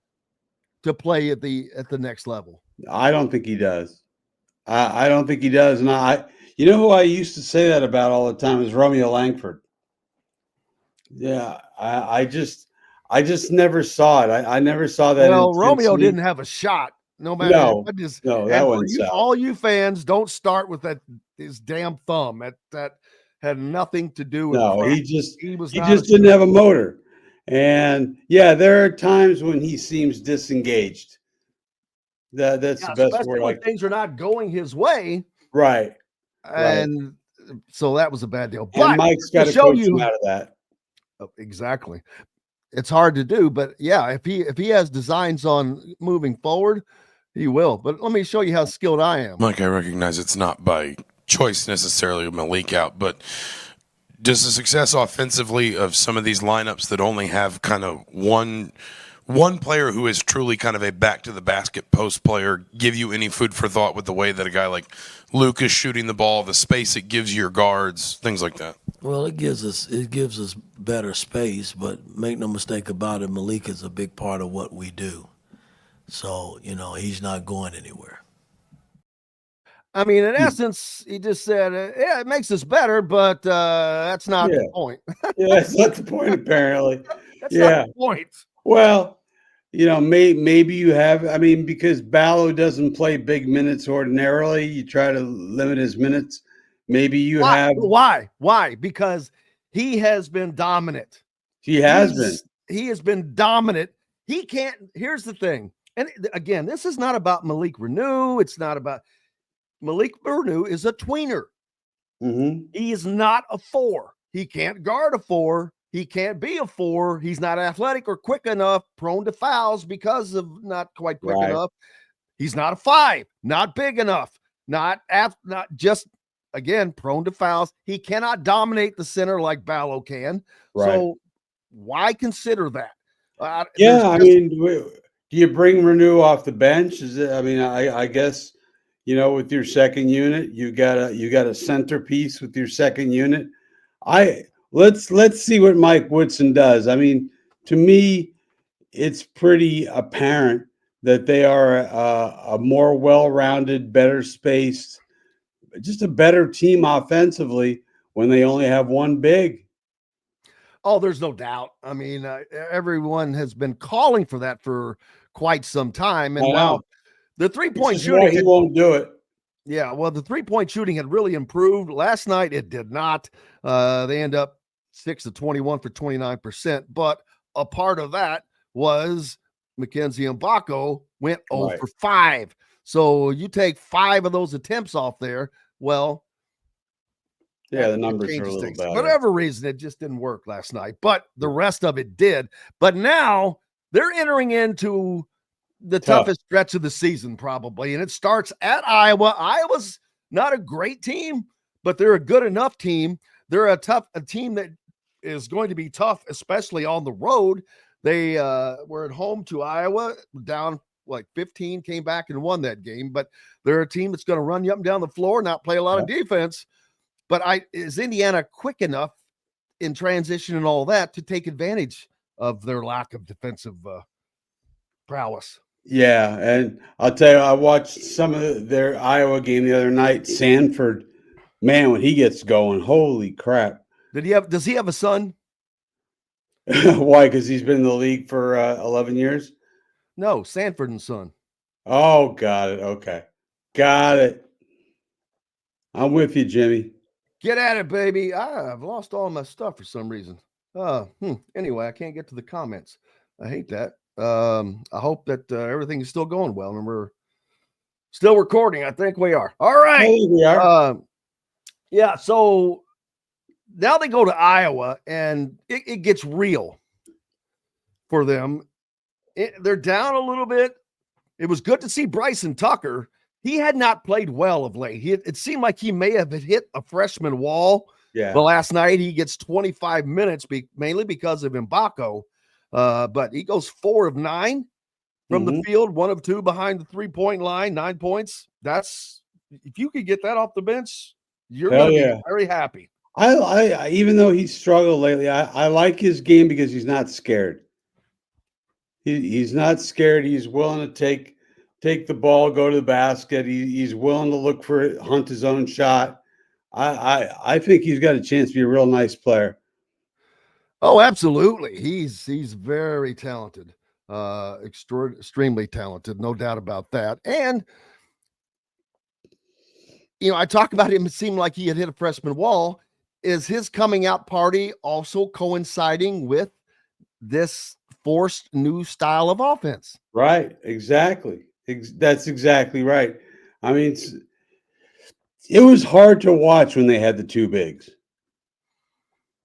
Speaker 5: to play at the next level?
Speaker 9: I don't think he does. I don't think he does. And you know who I used to say that about all the time is Romeo Langford. Yeah, I just never saw it. I never saw that.
Speaker 5: Well, Romeo didn't have a shot. No matter what.
Speaker 9: That wasn't so.
Speaker 5: All you fans, don't start with his damn thumb. That had nothing to do with.
Speaker 9: No, he just didn't have a motor. And yeah, there are times when he seems disengaged. That's the best word.
Speaker 5: When things are not going his way,
Speaker 9: right?
Speaker 5: And so that was a bad deal.
Speaker 9: But Mike's got to coach him out of that.
Speaker 5: Exactly. It's hard to do, but yeah, if he has designs on moving forward, he will. But let me show you how skilled I am.
Speaker 4: Mike, I recognize it's not by choice necessarily with Malik out, but does the success offensively of some of these lineups that only have kind of one player who is truly kind of a back to the basket post player give you any food for thought with the way that a guy like Luke is shooting the ball, the space it gives your guards, things like that?
Speaker 11: Well, it gives us better space, but make no mistake about it, Malik is a big part of what we do. So, he's not going anywhere.
Speaker 5: I mean, in essence, he just said, yeah, it makes us better, but that's not the point.
Speaker 9: Yeah, that's not the point, apparently.
Speaker 5: That's not the point.
Speaker 9: Well, maybe you have, because Ballo doesn't play big minutes ordinarily. You try to limit his minutes. Maybe you have.
Speaker 5: Why? Because he has been dominant.
Speaker 9: He has
Speaker 5: been dominant. He can't. Here's the thing. And again, this is not about Malik Renew. It's not about Malik Renew is a tweener.
Speaker 9: Mm-hmm.
Speaker 5: He is not a 4. He can't guard a 4. He can't be a 4. He's not athletic or quick enough, prone to fouls because of not quite quick enough. He's not a 5, not big enough, not just, again, prone to fouls. He cannot dominate the center like Ballo can.
Speaker 9: Right.
Speaker 5: So why consider that?
Speaker 9: Do you bring Renew off the bench? I guess, with your second unit, you got a centerpiece with your second unit. Let's see what Mike Woodson does. To me, it's pretty apparent that they are a more well-rounded, better spaced, just a better team offensively when they only have one big.
Speaker 5: Oh, there's no doubt. Everyone has been calling for that for quite some time. And now the three-point shooting.
Speaker 9: He won't do it.
Speaker 5: Yeah, well, the three-point shooting had really improved. Last night, it did not. They end up 6 of 21 for 29%. But a part of that was Mackenzie Mbako went 0 for 5. So you take 5 of those attempts off there. Well,
Speaker 9: yeah, the numbers are a little better.
Speaker 5: For whatever reason, it just didn't work last night. But the rest of it did. But now they're entering into the toughest stretch of the season, probably. And it starts at Iowa. Iowa's not a great team, but they're a good enough team. They're a team that is going to be tough, especially on the road. They were at home to Iowa, down like 15, came back and won that game. But they're a team that's going to run you up and down the floor, not play a lot of defense. But is Indiana quick enough in transition and all that to take advantage of their lack of defensive prowess?
Speaker 9: Yeah, and I'll tell you, I watched some of their Iowa game the other night. Sanford, man, when he gets going, holy crap!
Speaker 5: Does he have a son?
Speaker 9: Why? Because he's been in the league for 11 years.
Speaker 5: No, Sanford and Son.
Speaker 9: Oh, got it. Okay, got it. I'm with you, Jimmy.
Speaker 5: Get at it, baby. I've lost all my stuff for some reason. Anyway, I can't get to the comments. I hate that. I hope that everything is still going well and we're still recording. I think we are. All right.
Speaker 9: Hey, we are.
Speaker 5: Yeah. So now they go to Iowa and it gets real for them. They're down a little bit. It was good to see Bryson Tucker. He had not played well of late. It seemed like he may have hit a freshman wall.
Speaker 9: Yeah.
Speaker 5: But last night he gets 25 minutes, mainly because of Mbako. But he goes 4 of 9 from the field, 1 of 2 behind the 3-point line, 9 points. If you could get that off the bench, you're going to be very happy.
Speaker 9: I even though he's struggled lately, I like his game because he's not scared. He's not scared. He's willing to take the ball, go to the basket. He's willing to look for it, hunt his own shot. I think he's got a chance to be a real nice player.
Speaker 5: Oh, absolutely. He's very talented, extremely talented, no doubt about that. And I talk about him. It seemed like he had hit a freshman wall. Is his coming out party also coinciding with this forced new style of offense?
Speaker 9: Right. Exactly. That's exactly right. I mean, it was hard to watch when they had the 2 bigs.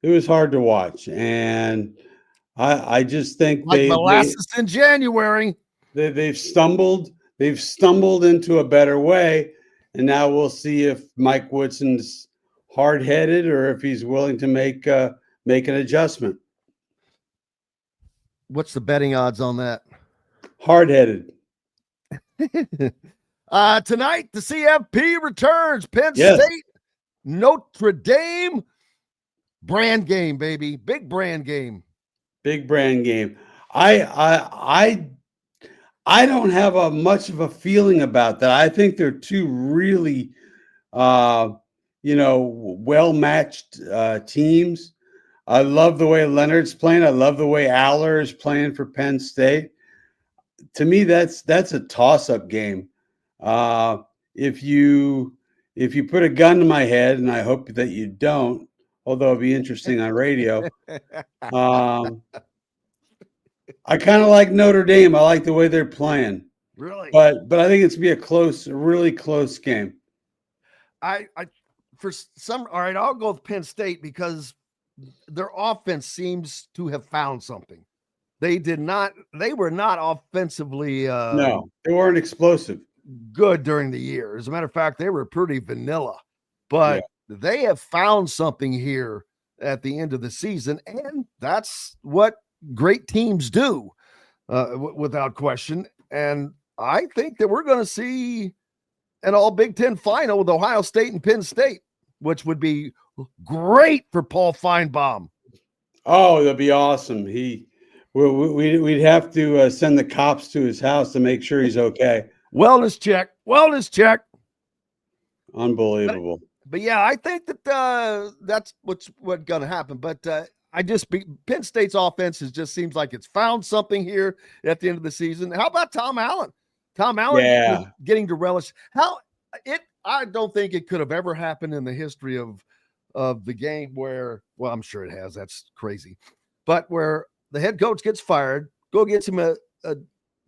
Speaker 9: It was hard to watch. And I just think
Speaker 5: like molasses in January.
Speaker 9: They've stumbled into a better way. And now we'll see if Mike Woodson's hard-headed or if he's willing to make an adjustment.
Speaker 5: What's the betting odds on that?
Speaker 9: Hard-headed.
Speaker 5: Tonight, the CFP returns. Penn State, Notre Dame. Brand game, baby. Big brand game.
Speaker 9: Big brand game. I don't have much of a feeling about that. I think they're 2 really, well-matched teams. I love the way Leonard's playing. I love the way Aller is playing for Penn State. To me, that's a toss-up game. If you put a gun to my head, and I hope that you don't, although it'd be interesting on radio. I kind of like Notre Dame. I like the way they're playing.
Speaker 5: Really?
Speaker 9: But I think it's gonna be a really close game.
Speaker 5: All right, I'll go with Penn State because their offense seems to have found something. They were not offensively
Speaker 9: no, they weren't explosive.
Speaker 5: Good during the year. As a matter of fact, they were pretty vanilla. But they have found something here at the end of the season, and that's what great teams do, without question. And I think that we're going to see an all Big Ten final with Ohio State and Penn State, which would be great for Paul Feinbaum.
Speaker 9: Oh, that'd be awesome. We'd have to send the cops to his house to make sure he's okay.
Speaker 5: Wellness check.
Speaker 9: Unbelievable.
Speaker 5: But yeah, I think that that's what's going to happen. But Penn State's offense just seems like it's found something here at the end of the season. How about Tom Allen? Tom Allen is getting to relish I don't think it could have ever happened in the history of the game where, well, I'm sure it has. That's crazy. But where the head coach gets fired, go gets him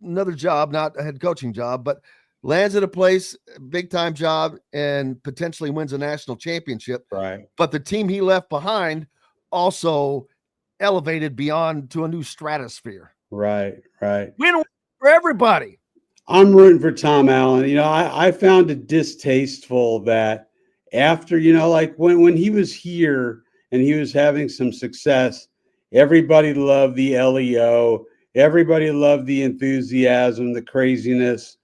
Speaker 5: another job, not a head coaching job, but lands at a place, big time job, and potentially wins a national championship.
Speaker 9: Right.
Speaker 5: But the team he left behind also elevated beyond to a new stratosphere.
Speaker 9: Right.
Speaker 5: Win for everybody.
Speaker 9: I'm rooting for Tom Allen. I found it distasteful that after, like when he was here and he was having some success, Everybody loved the LEO. Everybody loved the enthusiasm, the craziness.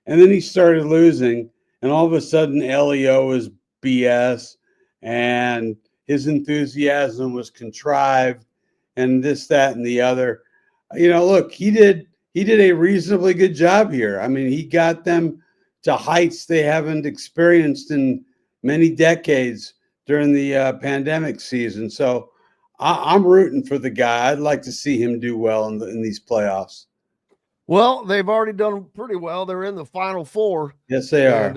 Speaker 9: And then he started losing, and all of a sudden LEO was BS, and his enthusiasm was contrived, and this, that, and the other. Look, he did a reasonably good job here. I mean, he got them to heights they haven't experienced in many decades during the pandemic season. So I'm rooting for the guy. I'd like to see him do well in these playoffs.
Speaker 5: Well, they've already done pretty well. They're in the Final Four.
Speaker 9: Yes, they are.
Speaker 5: And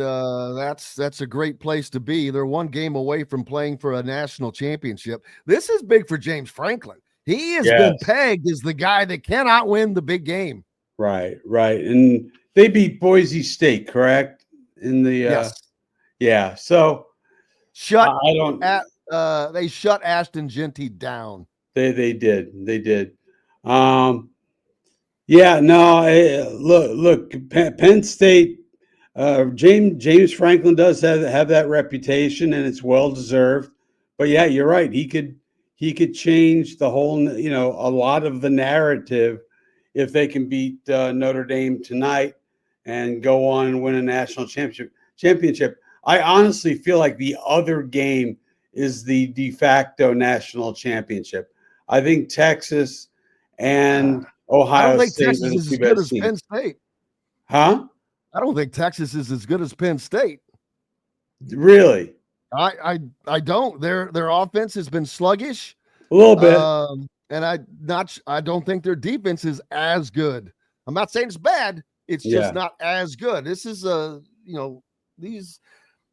Speaker 5: that's a great place to be. They're one game away from playing for a national championship. This is big for James Franklin. He has been pegged as the guy that cannot win the big game.
Speaker 9: Right. And they beat Boise State, correct? In the
Speaker 5: yes.
Speaker 9: Yeah. So
Speaker 5: they shut Ashton Genty down.
Speaker 9: They did. Look, Penn State, James Franklin does have that reputation, and it's well deserved. But yeah, you're right. He could change the whole, a lot of the narrative if they can beat Notre Dame tonight and go on and win a national championship. I honestly feel like the other game is the de facto national championship. I think Texas and Ohio State
Speaker 5: Texas is as good as Penn State.
Speaker 9: Huh?
Speaker 5: I don't think Texas is as good as Penn State.
Speaker 9: Really?
Speaker 5: I don't. Their offense has been sluggish
Speaker 9: a little bit,
Speaker 5: and I don't think their defense is as good. I'm not saying it's bad. It's just not as good. This is these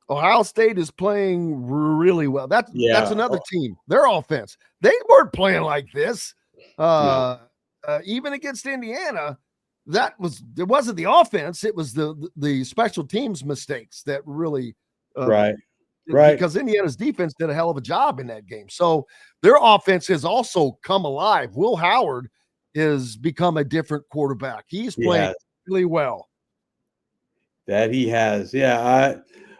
Speaker 5: Ohio State is playing really well. That's another team. Their offense, they weren't playing like this. Even against Indiana, it wasn't the offense. It was the special teams mistakes that really
Speaker 9: right.
Speaker 5: Because Indiana's defense did a hell of a job in that game. So their offense has also come alive. Will Howard has become a different quarterback. He's playing really well.
Speaker 9: That he has. Yeah.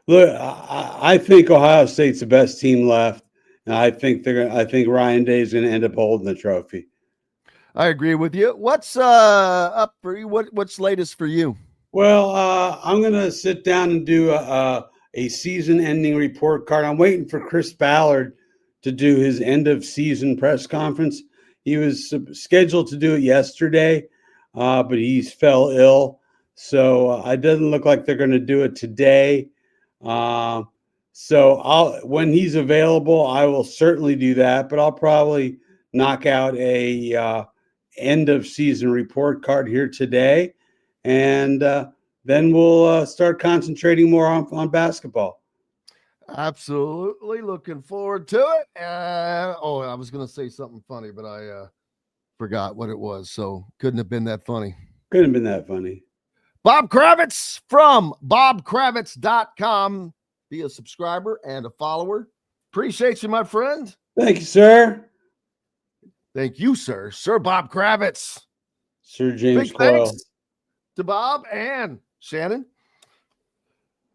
Speaker 9: I think Ohio State's the best team left. And I think Ryan Day is going to end up holding the trophy.
Speaker 5: I agree with you. What's up for you? What's latest for you?
Speaker 9: Well, I'm going to sit down and do a season-ending report card. I'm waiting for Chris Ballard to do his end-of-season press conference. He was scheduled to do it yesterday, but he fell ill. So it doesn't look like they're going to do it today. So when he's available, I will certainly do that, but I'll probably knock out a end-of-season report card here today, and then we'll start concentrating more on basketball.
Speaker 5: Absolutely. Looking forward to it. I was going to say something funny, but I forgot what it was, so couldn't have been that funny. Bob Kravitz from bobkravitz.com. Be a subscriber and a follower. Appreciate you, my friend.
Speaker 9: Thank you, sir.
Speaker 5: Thank you, sir. Sir Bob Kravitz.
Speaker 9: Sir James
Speaker 5: Big
Speaker 9: Coyle.
Speaker 5: Thanks to Bob and Shannon.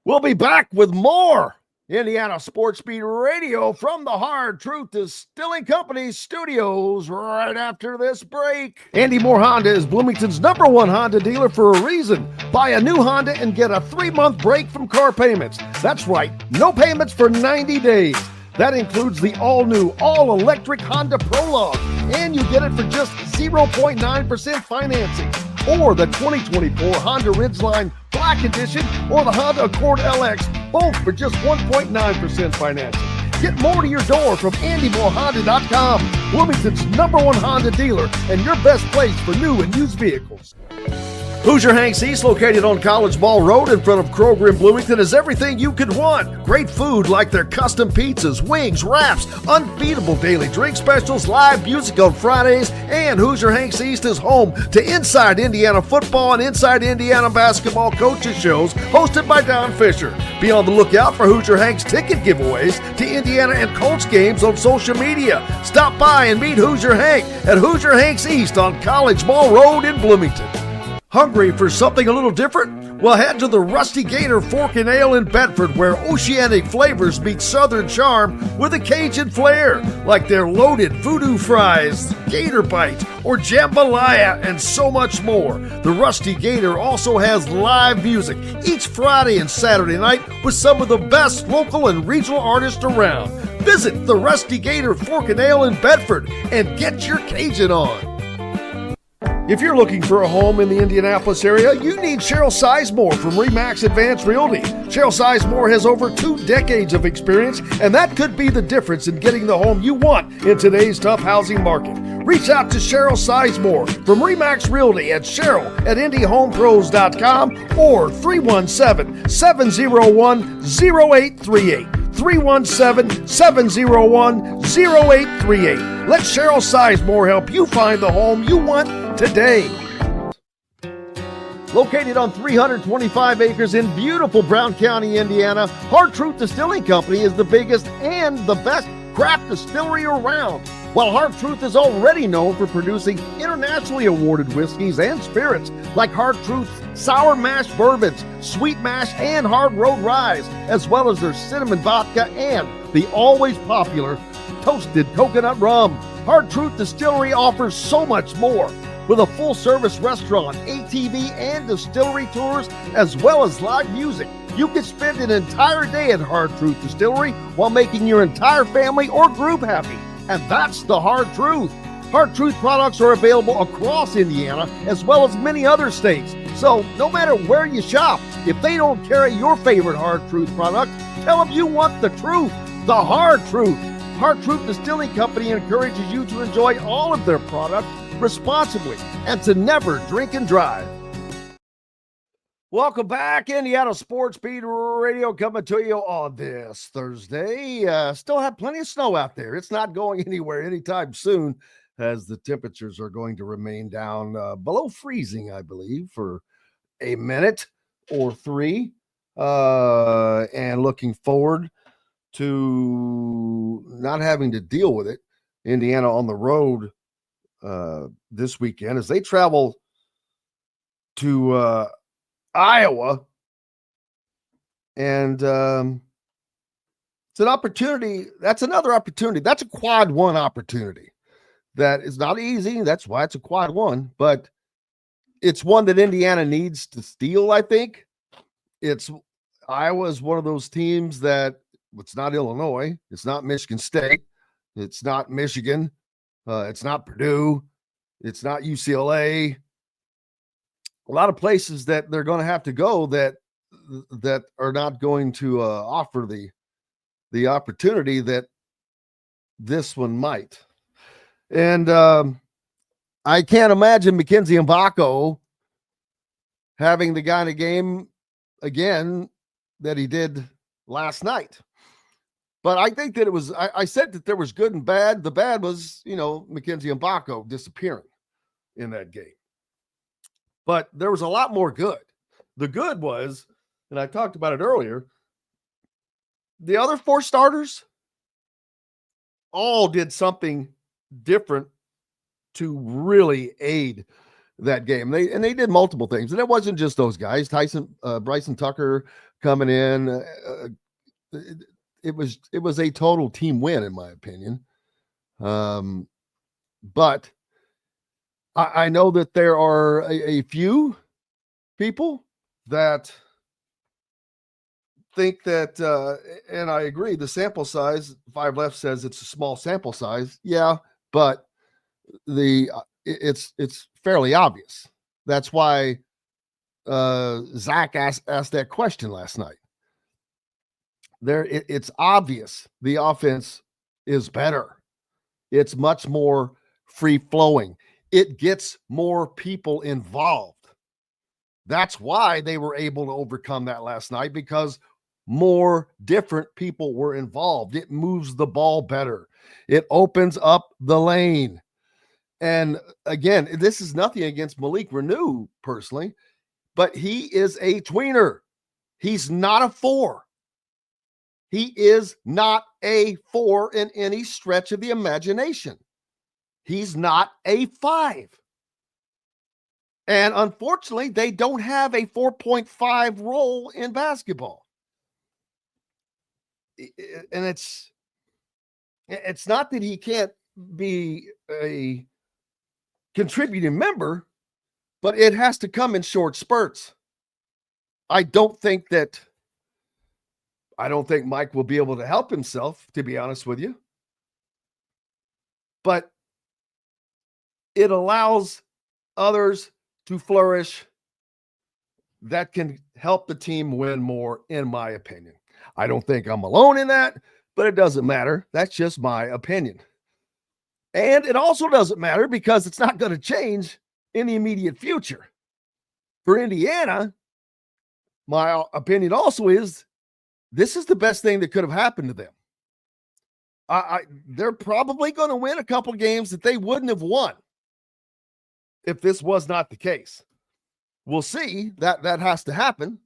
Speaker 5: We'll be back with more Indiana Sports Beat Radio from the Hard Truth Distilling Company studios right after this break. Andy Moore Honda is Bloomington's #1 Honda dealer for a reason. Buy a new Honda and get a 3-month break from car payments. That's right, no payments for 90 days. That includes the all-new, all-electric Honda Prologue, and you get it for just 0.9% financing. Or the 2024 Honda Ridgeline Black Edition or the Honda Accord LX, both for just 1.9% financing. Get more to your door from AndyMooreHonda.com, Bloomington's #1 Honda dealer and your best place for new and used vehicles. Hoosier Hanks East, located on College Ball Road in front of Kroger in Bloomington, is everything you could want. Great food like their custom pizzas, wings, wraps, unbeatable daily drink specials, live music on Fridays, and Hoosier Hanks East is home to Inside Indiana Football and Inside Indiana Basketball coaches shows hosted by Don Fisher. Be on the lookout for Hoosier Hanks ticket giveaways to Indiana and Colts games on social media. Stop by and meet Hoosier Hank at Hoosier Hanks East on College Ball Road in Bloomington. Hungry for something a little different? Well, head to the Rusty Gator Fork and Ale in Bedford, where oceanic flavors meet southern charm with a Cajun flair, like their loaded voodoo fries, gator bites, or jambalaya, and so much more. The Rusty Gator also has live music each Friday and Saturday night with some of the best local and regional artists around. Visit the Rusty Gator Fork and Ale in Bedford and get your Cajun on. If you're looking for a home in the Indianapolis area, you need Cheryl Sizemore from RE/MAX Advanced Realty. Cheryl Sizemore has over 2 decades of experience, and that could be the difference in getting the home you want in today's tough housing market. Reach out to Cheryl Sizemore from RE/MAX Realty at Cheryl@IndyHomePros.com or 317-701-0838. 317-701-0838. Let Cheryl Sizemore help you find the home you want today. Located on 325 acres in beautiful Brown County, Indiana, Hard Truth Distilling Company is the biggest and the best craft distillery around. While Hard Truth is already known for producing internationally awarded whiskeys and spirits like Hard Truth's sour mash bourbons, sweet mash, and hard road ryes, as well as their cinnamon vodka and the always popular toasted coconut rum. Hard Truth Distillery offers so much more. With a full-service restaurant, ATV, and distillery tours, as well as live music, you can spend an entire day at Hard Truth Distillery while making your entire family or group happy. And that's the Hard Truth. Hard Truth products are available across Indiana, as well as many other states. So no matter where you shop, if they don't carry your favorite Hard Truth product, tell them you want the truth, the Hard Truth. Hard Truth Distilling Company encourages you to enjoy all of their products responsibly and to never drink and drive. Welcome back, Indiana Sports Beat Radio, coming to you on this Thursday. Still have plenty of snow out there. It's not going anywhere anytime soon, as the temperatures are going to remain down below freezing, I believe, for a minute or 3. And looking forward to not having to deal with it. Indiana on the road this weekend as they travel to Iowa, and it's an opportunity. That's another opportunity. That's a quad one opportunity. That is not easy. That's why it's a quad one, but it's one that Indiana needs to steal, I think. Iowa is one of those teams that it's not Illinois. It's not Michigan State. It's not Michigan. It's not Purdue. It's not UCLA. A lot of places that they're going to have to go that are not going to offer the opportunity that this one might. And I can't imagine Mackenzie Mbako having the kind of game again that he did last night. But I think that it was, I said that there was good and bad. The bad was, Mackenzie Mbako disappearing in that game. But there was a lot more good. The good was, and I talked about it earlier, the other 4 starters all did something different to really aid that game. They did multiple things. And it wasn't just those guys. Bryson Tucker coming in. It was a total team win, in my opinion. But I know that there are a few people that think that, and I agree, the sample size, 5 Left says it's a small sample size. Yeah, but it's fairly obvious. That's why Zach asked that question last night. It's obvious the offense is better. It's much more free flowing. It gets more people involved. That's why they were able to overcome that last night, because more different people were involved. It moves the ball better. It opens up the lane. And again, this is nothing against Malik Renew personally, but he is a tweener. He's not a 4. He is not a 4 in any stretch of the imagination. He's not a 5. And unfortunately, they don't have a 4.5 role in basketball. And it's not that he can't be a contributing member, but it has to come in short spurts. I don't think Mike will be able to help himself, to be honest with you. But it allows others to flourish that can help the team win more, in my opinion. I don't think I'm alone in that, but it doesn't matter. That's just my opinion. And it also doesn't matter because it's not going to change in the immediate future. For Indiana, my opinion also is this is the best thing that could have happened to them. They're probably going to win a couple games that they wouldn't have won if this was not the case. We'll see. That has to happen.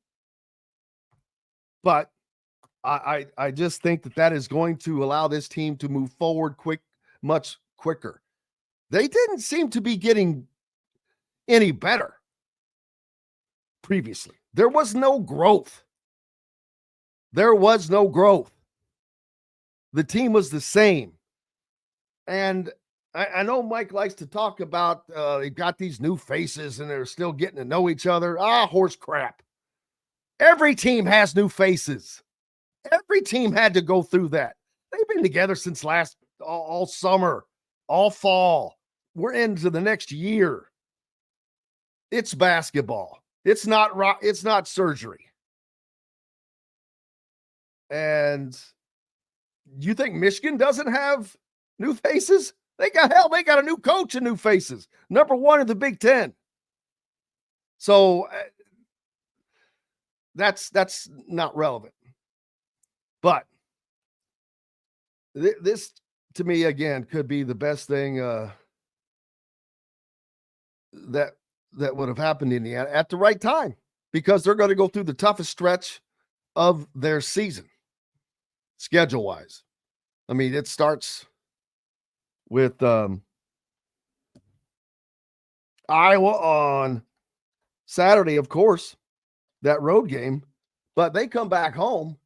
Speaker 5: But I just think that is going to allow this team to move forward much quicker. They didn't seem to be getting any better previously. There was no growth. The team was the same. And I know Mike likes to talk about they've got these new faces and they're still getting to know each other. Horse crap. Every team has new faces. Every team had to go through that. They've been together since all summer, all fall. We're into the next year. It's basketball. It's not surgery. And you think Michigan doesn't have new faces? They got a new coach and new faces. Number 1 in the Big Ten. So that's not relevant. But this, to me, again, could be the best thing that would have happened in Indiana at the right time, because they're going to go through the toughest stretch of their season, schedule-wise. I mean, it starts with Iowa on Saturday, of course, that road game, but they come back home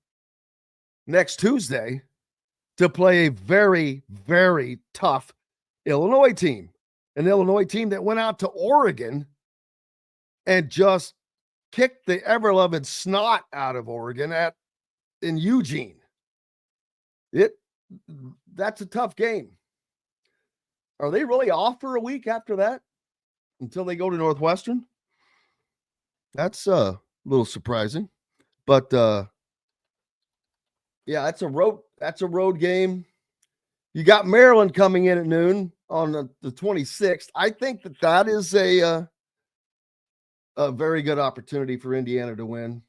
Speaker 5: next Tuesday to play a very, very tough Illinois team, an Illinois team that went out to Oregon and just kicked the ever-loving snot out of Oregon in Eugene. That's a tough game. Are they really off for a week after that until they go to Northwestern? That's a little surprising, but yeah, that's a road game. You got Maryland coming in at noon on the 26th. I think that is a very good opportunity for Indiana to win.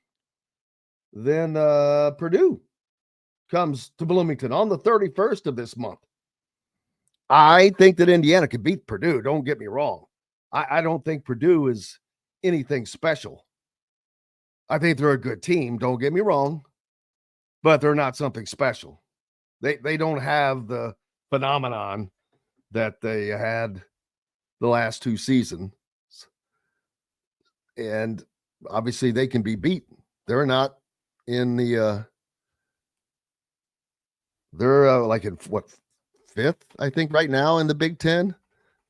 Speaker 5: Then Purdue comes to Bloomington on the 31st of this month. I think that Indiana could beat Purdue. Don't get me wrong. I don't think Purdue is anything special. I think they're a good team. Don't get me wrong. But they're not something special. They don't have the phenomenon that they had the last 2 seasons. And obviously they can be beaten. They're not in the they're like in what, 5th, I think, right now in the Big Ten.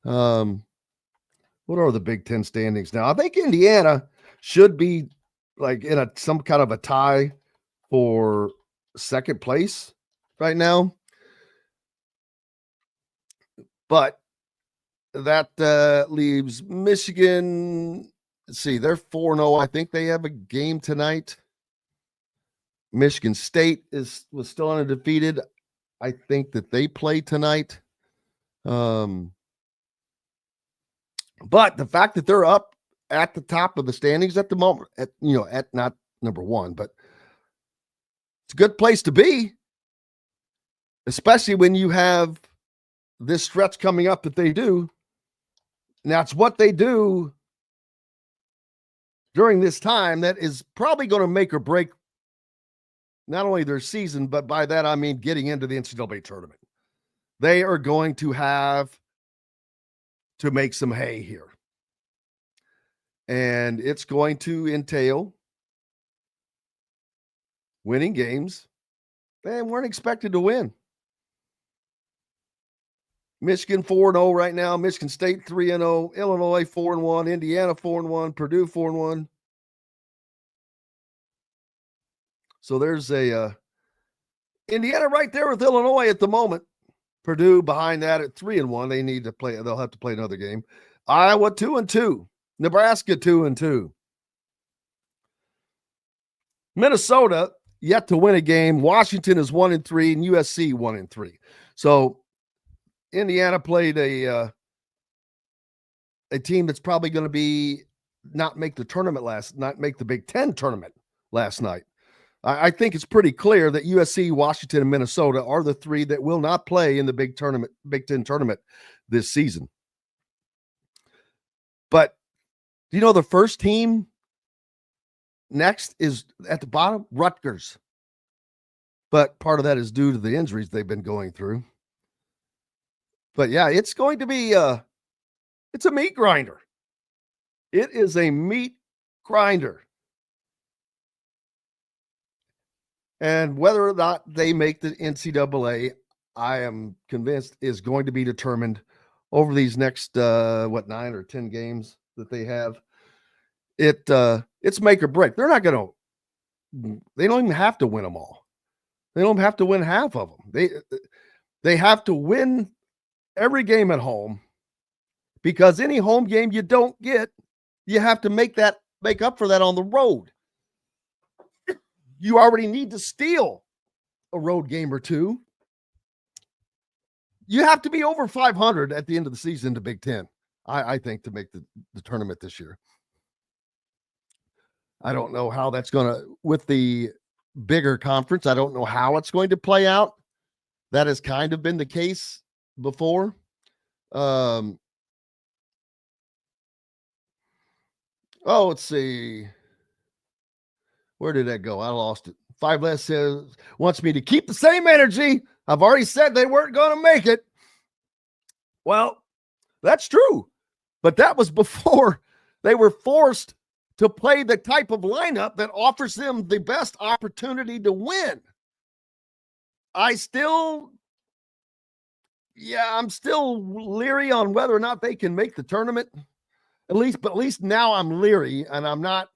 Speaker 5: What are the Big Ten standings now? I think Indiana should be like in some kind of a tie for second place right now. But that leaves Michigan. Let's see, they're 4-0. I think they have a game tonight. Michigan State was still undefeated. I think that they play tonight. But the fact that they're up at the top of the standings at the moment, at not number 1, but it's a good place to be, especially when you have this stretch coming up that they do. Now, it's what they do during this time that is probably going to make or break not only their season, but by that I mean getting into the NCAA tournament. They are going to have to make some hay here. And it's going to entail winning games they weren't expected to win. Michigan 4-0 right now. Michigan State 3-0. Illinois 4-1. Indiana 4-1. Purdue 4-1. So there's a Indiana right there with Illinois at the moment. Purdue behind that at 3-1. They need to play. They'll have to play another game. Iowa 2-2. Nebraska 2-2. Minnesota yet to win a game. Washington is 1-3 and USC 1-3. So Indiana played a team that's probably going to be not make the Big Ten tournament last night. I think it's pretty clear that USC, Washington, and Minnesota are the three that will not play in the Big Ten tournament this season. But do you know the first team next is at the bottom? Rutgers. But part of that is due to the injuries they've been going through. But yeah, it's going to be it's a meat grinder. It is a meat grinder. And whether or not they make the NCAA, I am convinced is going to be determined over these next 9 or 10 games that they have. It's make or break. They're not going to. They don't even have to win them all. They don't have to win half of them. They have to win every game at home, because any home game you don't get, you have to make up for that on the road. You already need to steal a road game or two. You have to be over 500 at the end of the season to Big Ten, I think, to make the tournament this year. I don't know how that's going to, with the bigger conference, I don't know how it's going to play out. That has kind of been the case before. Let's see. Where did that go? I lost it. 5 Less says wants me to keep the same energy. I've already said they weren't going to make it. Well, that's true. But that was before they were forced to play the type of lineup that offers them the best opportunity to win. I'm still leery on whether or not they can make the tournament. At least now I'm leery, and I'm not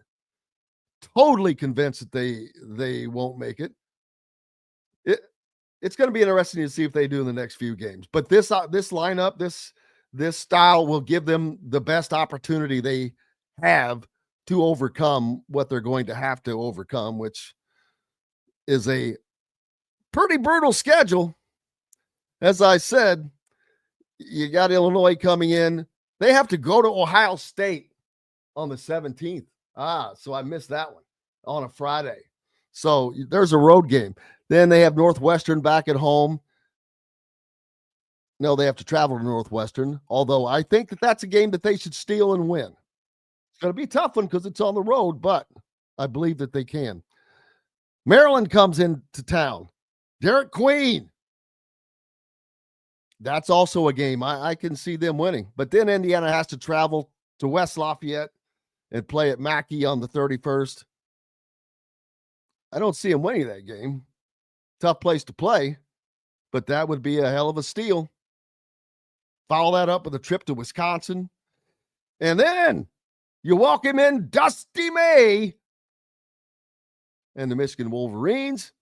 Speaker 5: totally convinced that they won't make it. It's going to be interesting to see if they do in the next few games. But this lineup, this style will give them the best opportunity they have to overcome what they're going to have to overcome, which is a pretty brutal schedule. As I said, you got Illinois coming in. They have to go to Ohio State on the 17th. So I missed that one on a Friday. So there's a road game. Then they have Northwestern back at home. No, they have to travel to Northwestern, although I think that that's a game that they should steal and win. It's going to be a tough one because it's on the road, but I believe that they can. Maryland comes into town. Derek Queen. That's also a game I can see them winning. But then Indiana has to travel to West Lafayette and play at Mackey on the 31st. I don't see them winning that game. Tough place to play, but that would be a hell of a steal. Follow that up with a trip to Wisconsin. And then you walk him in Dusty May and the Michigan Wolverines.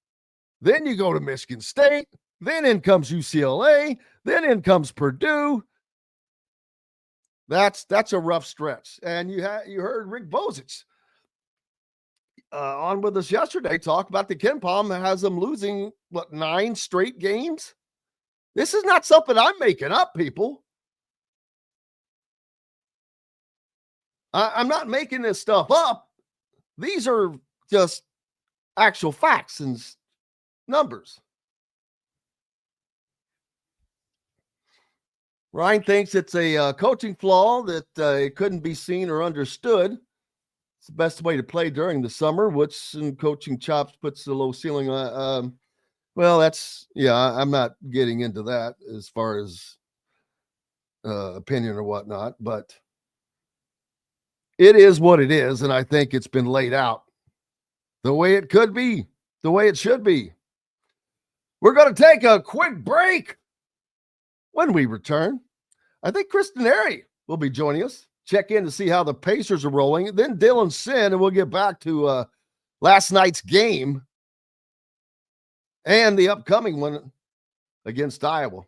Speaker 5: Then you go to Michigan State. Then in comes UCLA. Then in comes Purdue. That's a rough stretch. And you heard Rick Bozich on with us yesterday talk about the KenPom that has them losing 9 straight games. This is not something I'm making up, people. I'm not making this stuff up. These are just actual facts and numbers. Ryan thinks it's a coaching flaw that it couldn't be seen or understood. It's the best way to play during the summer, which in coaching chops puts the low ceiling. Well, I'm not getting into that as far as opinion or whatnot, but it is what it is, and I think it's been laid out the way it could be, the way it should be. We're going to take a quick break. When we return, I think Chris Denari will be joining us. Check in to see how the Pacers are rolling. Then Dylan Sinn, and we'll get back to last night's game and the upcoming one against Iowa.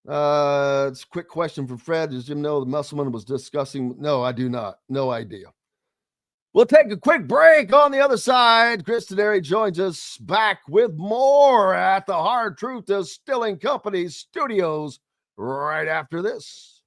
Speaker 5: It's a quick question from Fred. Does Jim know the Musselman was discussing? No, I do not. No idea. We'll take a quick break. On the other side, Chris Denari joins us back with more at the Hard Truth Distilling Company studios right after this.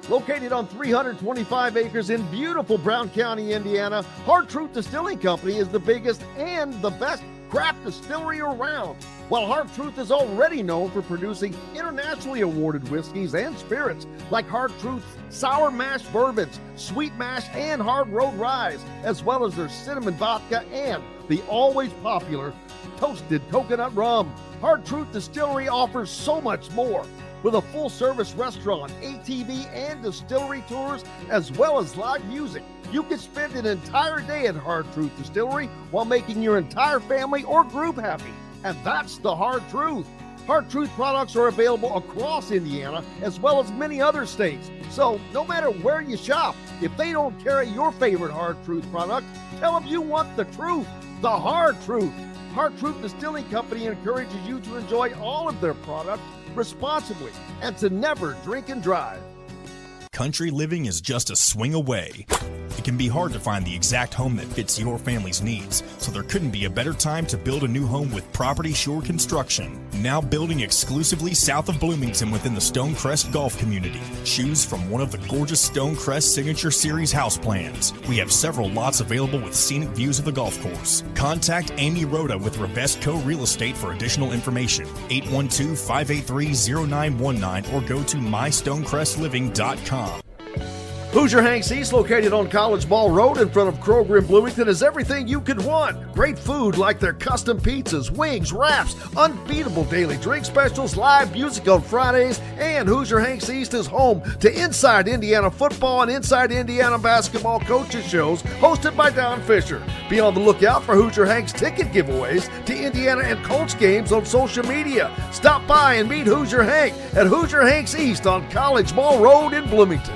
Speaker 5: Located on 325 acres in beautiful Brown County, Indiana, Hard Truth Distilling Company is the biggest and the best craft distillery around. While Hard Truth is already known for producing internationally awarded whiskeys and spirits like Hard Truth's sour mash bourbons, sweet mash, and hard road ryes, as well as their cinnamon vodka and the always popular toasted coconut rum. Hard Truth Distillery offers so much more. With a full-service restaurant, ATV, and distillery tours, as well as live music, you can spend an entire day at Hard Truth Distillery while making your entire family or group happy. And that's the Hard Truth. Hard Truth products are available across Indiana, as well as many other states. So no matter where you shop, if they don't carry your favorite Hard Truth product, tell them you want the truth, the Hard Truth. Hard Truth Distilling Company encourages you to enjoy all of their products responsibly and to never drink and drive.
Speaker 7: Country living is just a swing away. It can be hard to find the exact home that fits your family's needs, so there couldn't be a better time to build a new home with Property Shore Construction. Now building exclusively south of Bloomington within the Stonecrest Golf Community. Choose from one of the gorgeous Stonecrest Signature Series house plans. We have several lots available with scenic views of the golf course. Contact Amy Rhoda with Revesco Real Estate for additional information. 812-583-0919 or go to mystonecrestliving.com.
Speaker 5: Hoosier Hanks East, located on College Ball Road in front of Kroger in Bloomington, is everything you could want. Great food like their custom pizzas, wings, wraps, unbeatable daily drink specials, live music on Fridays, and Hoosier Hanks East is home to Inside Indiana Football and Inside Indiana Basketball coaches shows hosted by Don Fisher. Be on the lookout for Hoosier Hanks ticket giveaways to Indiana and Colts games on social media. Stop by and meet Hoosier Hank at Hoosier Hanks East on College Ball Road in Bloomington.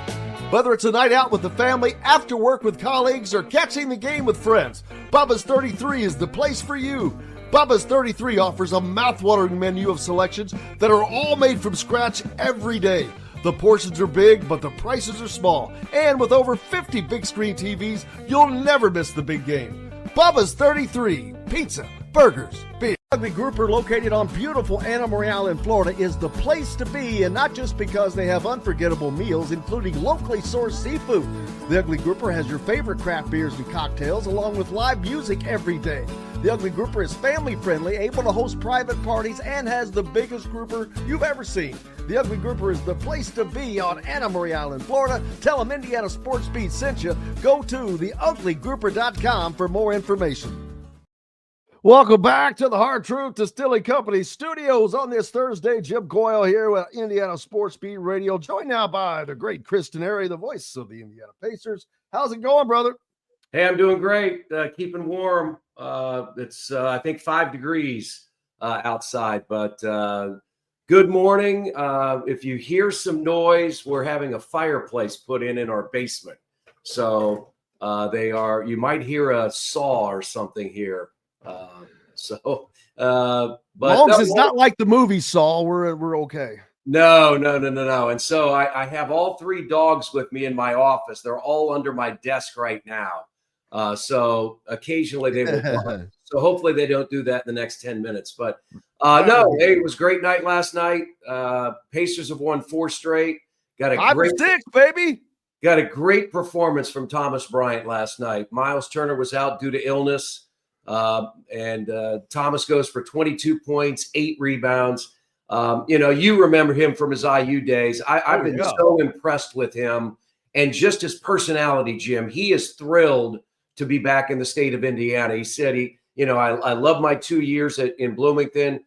Speaker 5: Whether it's a night out with the family, after work with colleagues, or catching the game with friends, Bubba's 33 is the place for you. Bubba's 33 offers a mouthwatering menu of selections that are all made from scratch every day. The portions are big, but the prices are small. And with over 50 big screen TVs, you'll never miss the big game. Bubba's 33, pizza, burgers, beer. Ugly Grouper, located on beautiful Anna Marie in Florida, is the place to be, and not just because they have unforgettable meals, including locally sourced seafood. The Ugly Grouper has your favorite craft beers and cocktails, along with live music every day. The Ugly Grouper is family-friendly, able to host private parties, and has the biggest grouper you've ever seen. The Ugly Grouper is the place to be on Anna Marie Island, Florida. Tell them Indiana Sports Beat sent you. Go to theuglygrouper.com for more information. Welcome back to the Hard Truth Distilling Company studios on this Thursday. Jim Coyle here with Indiana Sports Beat Radio, joined now by the great Chris Denari, the voice of the Indiana Pacers. How's it going, brother?
Speaker 12: Hey, I'm doing great. Keeping warm. It's, I think, 5 degrees outside, but good morning. If you hear some noise, we're having a fireplace put in our basement. So you might hear a saw or something here. But
Speaker 5: long as it's not like the movie Saw, we're okay.
Speaker 12: No. And so I have all 3 dogs with me in my office. They're all under my desk right now. So occasionally they will bark. So hopefully they don't do that in the next 10 minutes. But no, hey, it was a great night last night. Pacers have won 4 straight. Got a
Speaker 5: 5 or 6, baby.
Speaker 12: Got a great performance from Thomas Bryant last night. Miles Turner was out due to illness. And Thomas goes for 22 points, 8 rebounds. You remember him from his IU days. I've been so impressed with him and just his personality, Jim. He is thrilled to be back in the state of Indiana. He said I love my 2 years in Bloomington.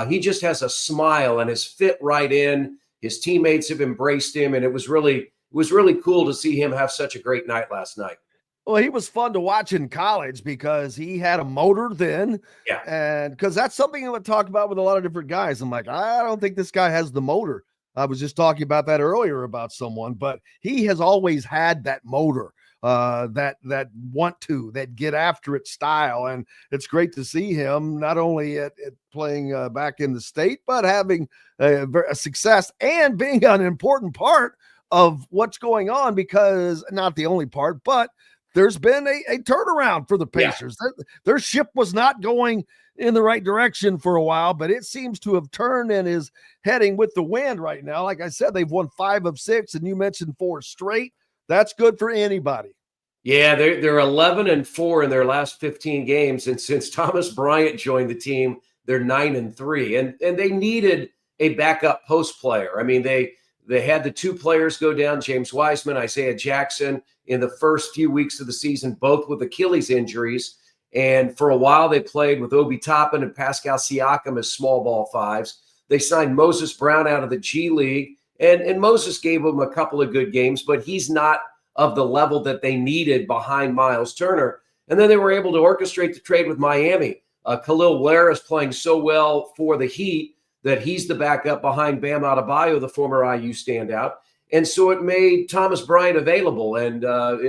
Speaker 12: He just has a smile and has fit right in. His teammates have embraced him, and it was really was really cool to see him have such a great night last night.
Speaker 5: Well, he was fun to watch in college because he had a motor then.
Speaker 12: Yeah.
Speaker 5: And because that's something I would talk about with a lot of different guys. I'm like, I don't think this guy has the motor. I was just talking about that earlier about someone, but he has always had that motor, that want to, that get after it style. And it's great to see him not only at playing back in the state, but having a success and being an important part of what's going on, because not the only part, but there's been a turnaround for the Pacers. Yeah. Their ship was not going in the right direction for a while, but it seems to have turned and is heading with the wind right now. Like I said, they've won 5 of 6, and you mentioned 4 straight. That's good for anybody.
Speaker 12: Yeah, they're 11-4 in their last 15 games, and since Thomas Bryant joined the team, they're 9-3, and they needed a backup post player. I mean, they had the 2 players go down, James Wiseman, Isaiah Jackson, in the first few weeks of the season, both with Achilles injuries. And for a while, they played with Obi Toppin and Pascal Siakam as small ball 5s. They signed Moses Brown out of the G League, and Moses gave them a couple of good games, but he's not of the level that they needed behind Miles Turner. And then they were able to orchestrate the trade with Miami. Khalil Ware is playing so well for the Heat that he's the backup behind Bam Adebayo, the former IU standout. And so it made Thomas Bryant available, and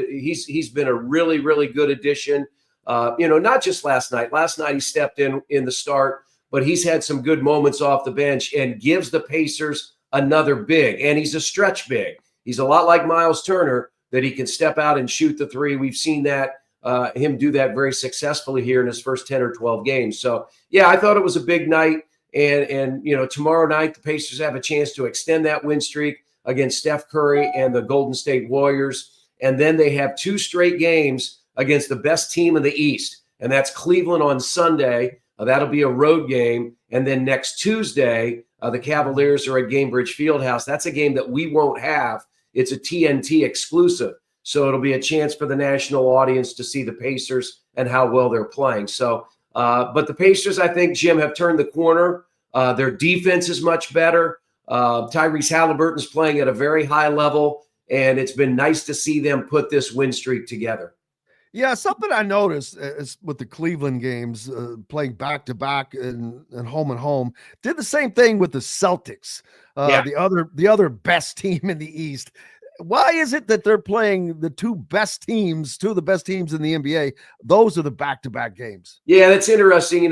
Speaker 12: he's been a really, really good addition. Not just last night. Last night he stepped in the start, but he's had some good moments off the bench and gives the Pacers another big. And he's a stretch big. He's a lot like Miles Turner, that he can step out and shoot the 3. We've seen that him do that very successfully here in his first 10 or 12 games. So, yeah, I thought it was a big night. And tomorrow night the Pacers have a chance to extend that win streak against Steph Curry and the Golden State Warriors. And then they have 2 straight games against the best team in the East, and that's Cleveland on Sunday. That'll be a road game. And then next Tuesday, the Cavaliers are at Gainbridge Fieldhouse. That's a game that we won't have. It's a TNT exclusive. So it'll be a chance for the national audience to see the Pacers and how well they're playing. So, but the Pacers, I think, Jim, have turned the corner. Their defense is much better. Tyrese Halliburton's playing at a very high level, and it's been nice to see them put this win streak together.
Speaker 5: Yeah, something I noticed is with the Cleveland games, playing back-to-back and home, did the same thing with the Celtics, the other best team in the East. Why is it that they're playing the 2 best teams, 2 of the best teams in the NBA? Those are the back-to-back games.
Speaker 12: Yeah, that's interesting.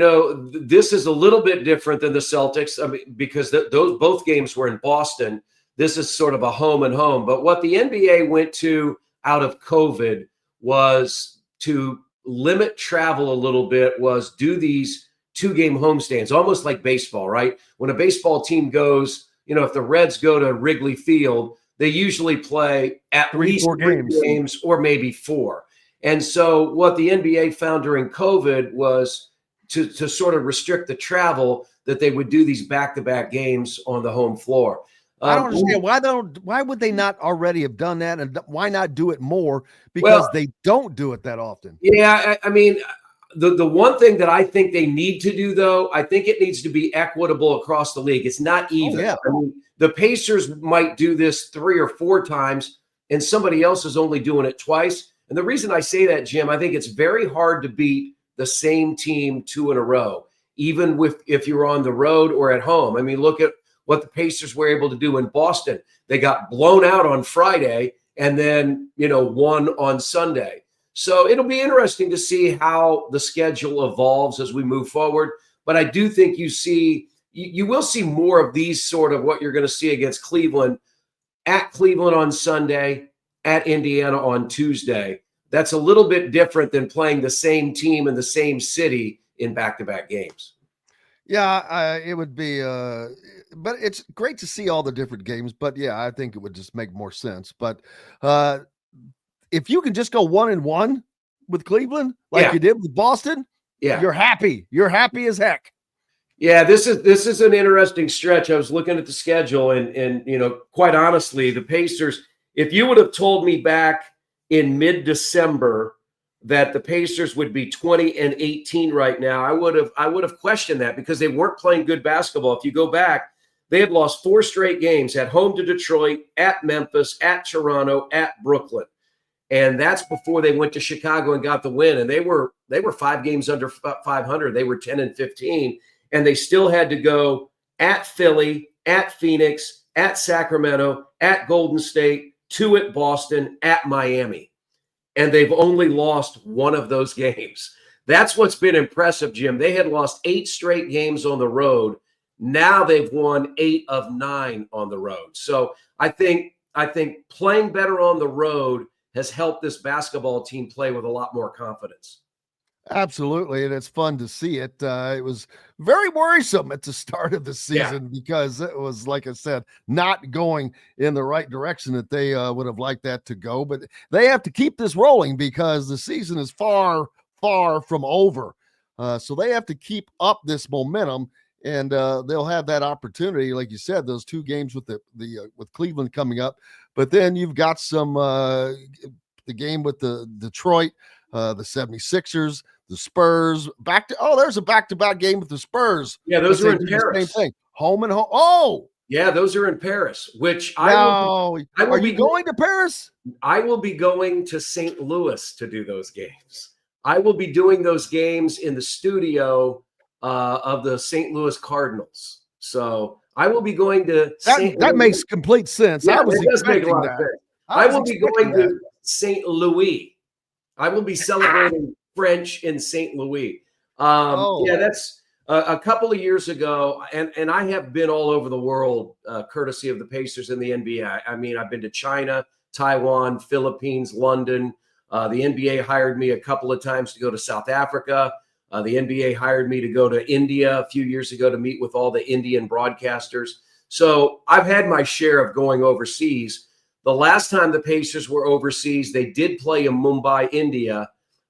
Speaker 12: This is a little bit different than the Celtics, because those both games were in Boston. This is sort of a home and home. But what the NBA went to out of COVID was to limit travel a little bit, was do these 2-game homestands, almost like baseball, right? When a baseball team goes, if the Reds go to Wrigley Field, they usually play at least 4 games or maybe 4. And so what the NBA found during COVID was to sort of restrict the travel, that they would do these back-to-back games on the home floor.
Speaker 5: I don't understand why would they not already have done that, and why not do it more? Because they don't do it that often.
Speaker 12: Yeah, I mean, the one thing that I think they need to do, though, I think it needs to be equitable across the league. It's not even.
Speaker 5: Oh, yeah.
Speaker 12: I mean, the Pacers might do this 3 or 4 times, and somebody else is only doing it twice. And the reason I say that, Jim, I think it's very hard to beat the same team 2 in a row, even if you're on the road or at home. I mean, look at what the Pacers were able to do in Boston. They got blown out on Friday and then, won on Sunday. So it'll be interesting to see how the schedule evolves as we move forward. But I do think you will see more of these sort of what you're going to see against Cleveland, at Cleveland on Sunday, at Indiana on Tuesday. That's a little bit different than playing the same team in the same city in back-to-back games.
Speaker 5: Yeah, it would be, but it's great to see all the different games. But yeah, I think it would just make more sense. But if you can just go 1-1 with Cleveland, like you did with Boston, you're happy. You're happy as heck.
Speaker 12: Yeah, this is an interesting stretch. I was looking at the schedule, and quite honestly, the Pacers. If you would have told me back in mid-December that the Pacers would be 20-18 right now, I would have questioned that, because they weren't playing good basketball. If you go back, They had lost 4 straight games at home to Detroit, at Memphis, at Toronto, at Brooklyn. And that's before they went to Chicago and got the win. And they were 5 games under 500. They were 10-15, and they still had to go at Philly, at Phoenix, at Sacramento, at Golden State, 2 at Boston, at Miami. And they've only lost 1 of those games. That's what's been impressive, Jim. They had lost 8 straight games on the road. Now they've won 8 of 9 on the road. So I think playing better on the road has helped this basketball team play with a lot more confidence.
Speaker 5: Absolutely, and it's fun to see it. It was very worrisome at the start of the season because it was, like I said, not going in the right direction that they would have liked that to go. But they have to keep this rolling because the season is far, far from over. So they have to keep up this momentum, and they'll have that opportunity, like you said, those 2 games with with Cleveland coming up. But then you've got some the game with the Detroit, the 76ers, the Spurs. There's a back-to-back game with the Spurs.
Speaker 12: Yeah, those are in Paris.
Speaker 5: Same thing. Home and home. Oh,
Speaker 12: yeah, those are in Paris, which
Speaker 5: are you going to Paris?
Speaker 12: I will be going to St. Louis to do those games. I will be doing those games in the studio of the St. Louis Cardinals. So I will be going to
Speaker 5: that makes complete sense.
Speaker 12: Yeah,
Speaker 5: I was
Speaker 12: it does make a lot
Speaker 5: expecting
Speaker 12: of
Speaker 5: that.
Speaker 12: sense. I will be going to St. Louis. I will be celebrating French in St. Louis. Yeah, that's a couple of years ago, and I have been all over the world, courtesy of the Pacers and the NBA. I mean, I've been to China, Taiwan, Philippines, London. The NBA hired me a couple of times to go to South Africa. The NBA hired me to go to India a few years ago to meet with all the Indian broadcasters. So I've had my share of going overseas. The last time the Pacers were overseas, they did play in Mumbai, India,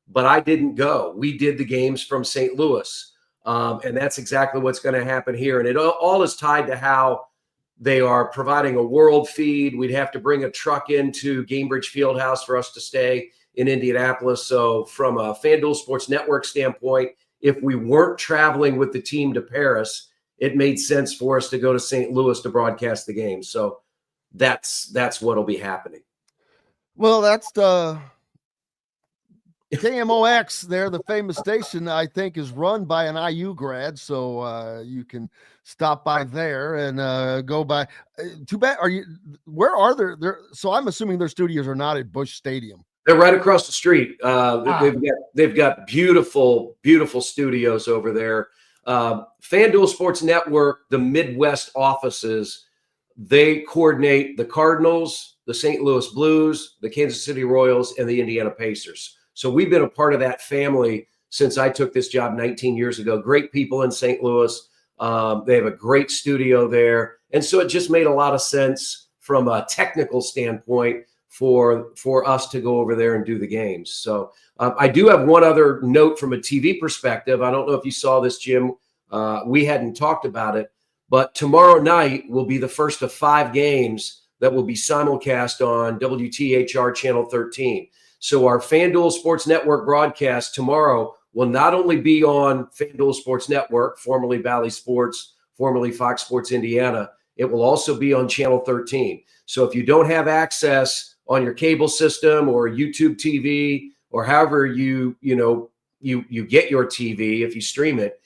Speaker 12: but I didn't go. We did the games from St. Louis. And that's exactly what's going to happen here. And it all is tied to how they are providing a world feed. We'd have to bring a truck into Gainbridge Fieldhouse for us to stay in Indianapolis. So from a FanDuel Sports Network standpoint, if we weren't traveling with the team to Paris, it made sense for us to go to St. Louis to broadcast the game. So that's what'll be happening.
Speaker 5: Well, that's the KMOX there, the famous station, I think, is run by an IU grad. So you can stop by there and go by. Too bad. Where are there? So I'm assuming their studios are not at Busch Stadium.
Speaker 12: They're right across the street. They've got beautiful, beautiful studios over there. FanDuel Sports Network, the Midwest offices, they coordinate the Cardinals, the St. Louis Blues, the Kansas City Royals, and the Indiana Pacers. So we've been a part of that family since I took this job 19 years ago. Great people in St. Louis. They have a great studio there. And so it just made a lot of sense from a technical standpoint for us to go over there and do the games. So I do have one other note from a TV perspective. I don't know if you saw this, Jim. We hadn't talked about it, but tomorrow night will be the first of 5 games that will be simulcast on WTHR Channel 13. So our FanDuel Sports Network broadcast tomorrow will not only be on FanDuel Sports Network, formerly Bally Sports, formerly Fox Sports Indiana, it will also be on Channel 13. So if you don't have access on your cable system or YouTube TV or however you get your TV, if you stream it,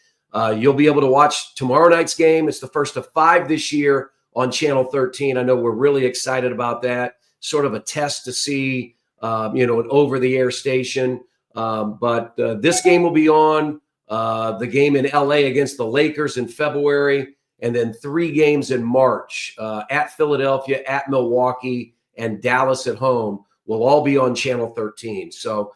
Speaker 12: you'll be able to watch tomorrow night's game. It's the first of 5 this year on Channel 13. I know we're really excited about that. Sort of a test to see, an over-the-air station. But this game will be on, the game in LA against the Lakers in February, and then 3 games in March at Philadelphia, at Milwaukee, and Dallas at home will all be on Channel 13. So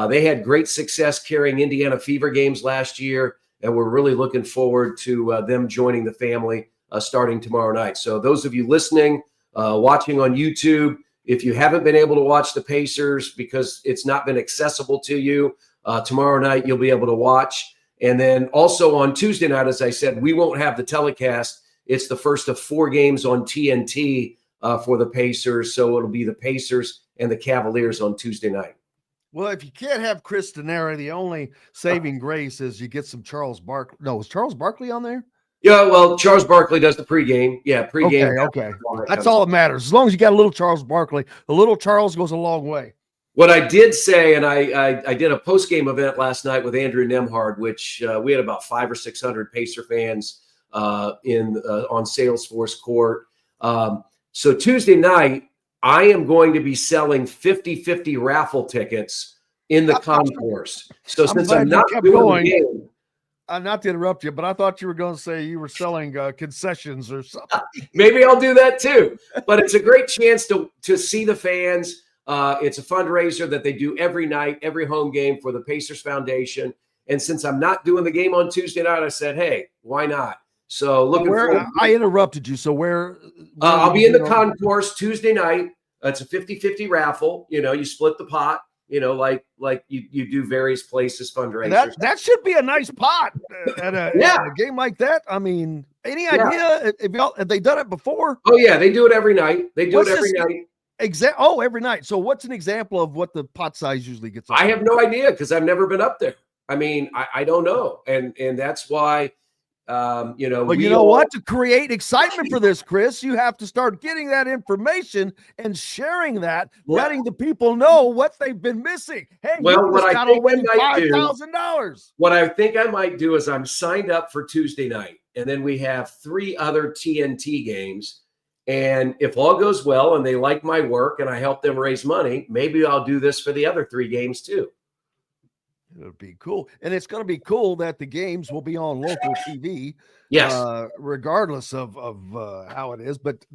Speaker 12: they had great success carrying Indiana Fever games last year, and we're really looking forward to them joining the family starting tomorrow night. So those of you listening, watching on YouTube, if you haven't been able to watch the Pacers because it's not been accessible to you, tomorrow night you'll be able to watch. And then also on Tuesday night, as I said, we won't have the telecast. It's the first of 4 games on TNT for the Pacers. So it'll be the Pacers and the Cavaliers on Tuesday night.
Speaker 5: Well, if you can't have Chris Denari, the only saving grace is you get some Charles Barkley. No, was Charles Barkley on there?
Speaker 12: Yeah, well, Charles Barkley does the pregame. Yeah, pregame.
Speaker 5: Okay. That's all that matters. As long as you got a little Charles Barkley, a little Charles goes a long way.
Speaker 12: What I did say, and I did a post-game event last night with Andrew Nemhard, which we had about 500 or 600 Pacer fans on Salesforce Court. So Tuesday night, I am going to be selling 50-50 raffle tickets in the concourse. So since I'm not doing the game,
Speaker 5: not to interrupt you, but I thought you were going to say you were selling concessions or something.
Speaker 12: Maybe I'll do that too. But it's a great chance to see the fans. It's a fundraiser that they do every night, every home game for the Pacers Foundation. And since I'm not doing the game on Tuesday night, I said, hey, why not? So looking forward.
Speaker 5: I interrupted you. So where
Speaker 12: I'll be in the concourse Tuesday night. It's a 50-50 raffle. You split the pot. Like you do various places fundraisers.
Speaker 5: That should be a nice pot at a game like that. I mean, any idea if they done it before?
Speaker 12: Oh yeah, they do it every night. They do it every night.
Speaker 5: Every night. So what's an example of what the pot size usually gets?
Speaker 12: I have no idea because I've never been up there. I mean, I don't know, and that's why. Well,
Speaker 5: you know what? To create excitement for this, Chris, you have to start getting that information and sharing that, letting the people know what they've been missing. Hey,
Speaker 12: well, what I think
Speaker 5: $5,000.
Speaker 12: What I think I might do is I'm signed up for Tuesday night, and then we have 3 other TNT games. And if all goes well and they like my work and I help them raise money, maybe I'll do this for the other 3 games too.
Speaker 5: It'll be cool. And it's going to be cool that the games will be on local TV.
Speaker 12: Yes.
Speaker 5: Regardless of how it is. But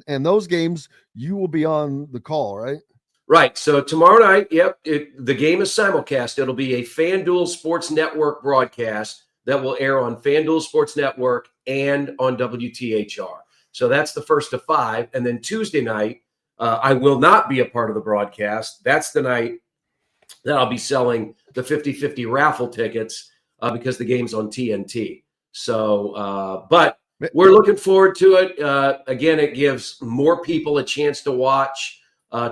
Speaker 5: those games, you will be on the call, right?
Speaker 12: Right. So tomorrow night, the game is simulcast. It'll be a FanDuel Sports Network broadcast that will air on FanDuel Sports Network and on WTHR. So that's the first of 5. And then Tuesday night, I will not be a part of the broadcast. That's the night that I'll be selling the 50-50 raffle tickets because the game's on TNT. So, but we're looking forward to it. Again, it gives more people a chance to watch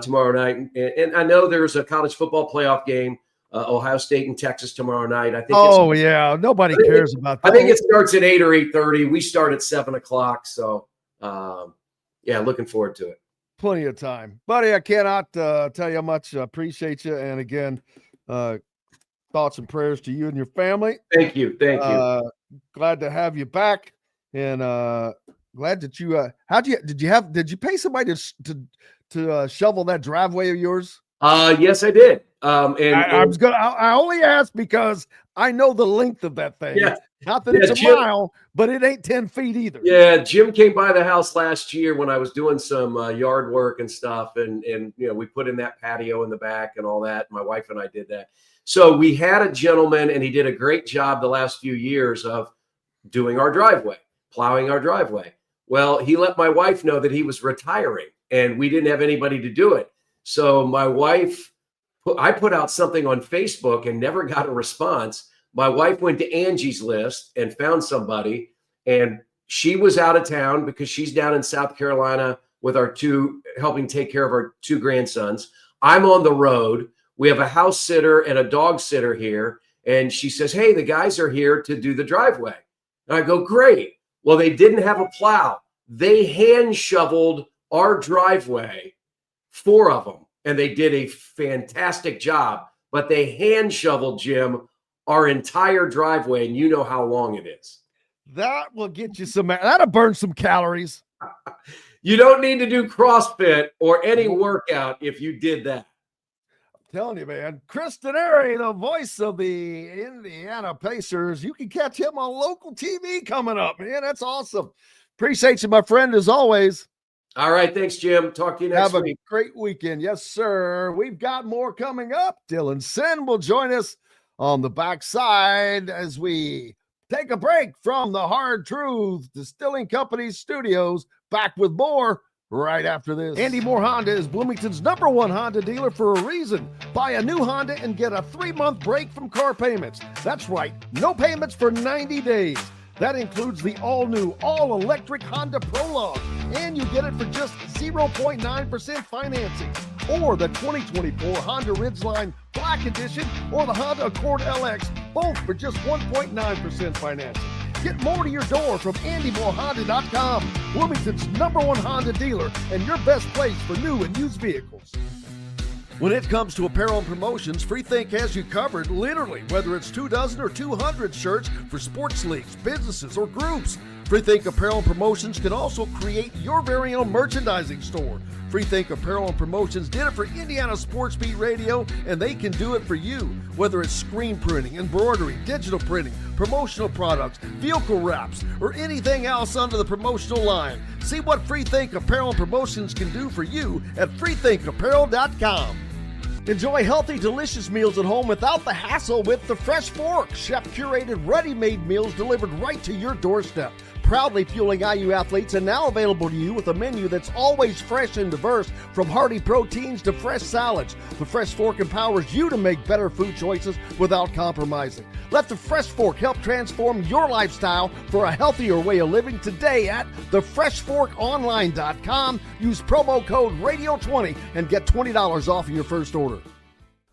Speaker 12: tomorrow night. And I know there's a college football playoff game, Ohio State and Texas tomorrow night. I think.
Speaker 5: Nobody cares about that.
Speaker 12: I think it starts at 8 or 8:30. We start at 7 o'clock. So, looking forward to it.
Speaker 5: Plenty of time, buddy. I cannot tell you how much I appreciate you. And again, thoughts and prayers to you and your family.
Speaker 12: Thank you.
Speaker 5: Glad to have you back, and glad that you. Did you pay somebody to shovel that driveway of yours?
Speaker 12: Yes, I did.
Speaker 5: I only asked because I know the length of that thing.
Speaker 12: Yeah.
Speaker 5: Not that it's a mile, but it ain't 10 feet either.
Speaker 12: Yeah, Jim came by the house last year when I was doing some yard work and stuff, and we put in that patio in the back and all that. My wife and I did that. So we had a gentleman, and he did a great job the last few years of doing our driveway, plowing our driveway. Well, he let my wife know that he was retiring, and we didn't have anybody to do it. So my wife, I put out something on Facebook and never got a response. My wife went to Angie's List and found somebody, and she was out of town because she's down in South Carolina with helping take care of our 2 grandsons. I'm on the road. We have a house sitter and a dog sitter here. And she says, hey, the guys are here to do the driveway. And I go, great. Well, they didn't have a plow. They hand shoveled our driveway, 4 of them. And they did a fantastic job, but they hand shoveled, Jim, our entire driveway, and you know how long it is.
Speaker 5: That will get you that'll burn some calories.
Speaker 12: You don't need to do CrossFit or any workout if you did that.
Speaker 5: I'm telling you, man. Chris Denari, the voice of the Indiana Pacers. You can catch him on local TV coming up, man. That's awesome. Appreciate you, my friend, as always.
Speaker 12: All right. Thanks, Jim. Talk to you next week.
Speaker 5: Have a great weekend. Yes, sir. We've got more coming up. Dylan Sinn will join us on the backside as we take a break from the Hard Truth Distilling Company studios. Back with more right after this. Andy Moore Honda is Bloomington's #1 Honda dealer for a reason. Buy a new Honda and get a 3-month break from car payments. That's right, no payments for 90 days. That includes the all-new, all-electric Honda Prologue, and you get it for just 0.9% financing, or the 2024 Honda Ridgeline Black Edition or the Honda Accord LX, both for just 1.9% financing. Get more to your door from AndyMooreHonda.com, Bloomington's #1 Honda dealer and your best place for new and used vehicles. When it comes to apparel and promotions, Freethink has you covered, literally, whether it's 24 or 200 shirts for sports leagues, businesses, or groups. Freethink Apparel and Promotions can also create your very own merchandising store. Freethink Apparel and Promotions did it for Indiana Sports Beat Radio, and they can do it for you. Whether it's screen printing, embroidery, digital printing, promotional products, vehicle wraps, or anything else under the promotional line. See what Freethink Apparel and Promotions can do for you at freethinkapparel.com. Enjoy healthy, delicious meals at home without the hassle with the Fresh Fork. Chef-curated, ready-made meals delivered right to your doorstep. Proudly fueling IU athletes and now available to you with a menu that's always fresh and diverse, from hearty proteins to fresh salads. The Fresh Fork empowers you to make better food choices without compromising. Let the Fresh Fork help transform your lifestyle for a healthier way of living today at thefreshforkonline.com. Use promo code RADIO20 and get $20 off your first order.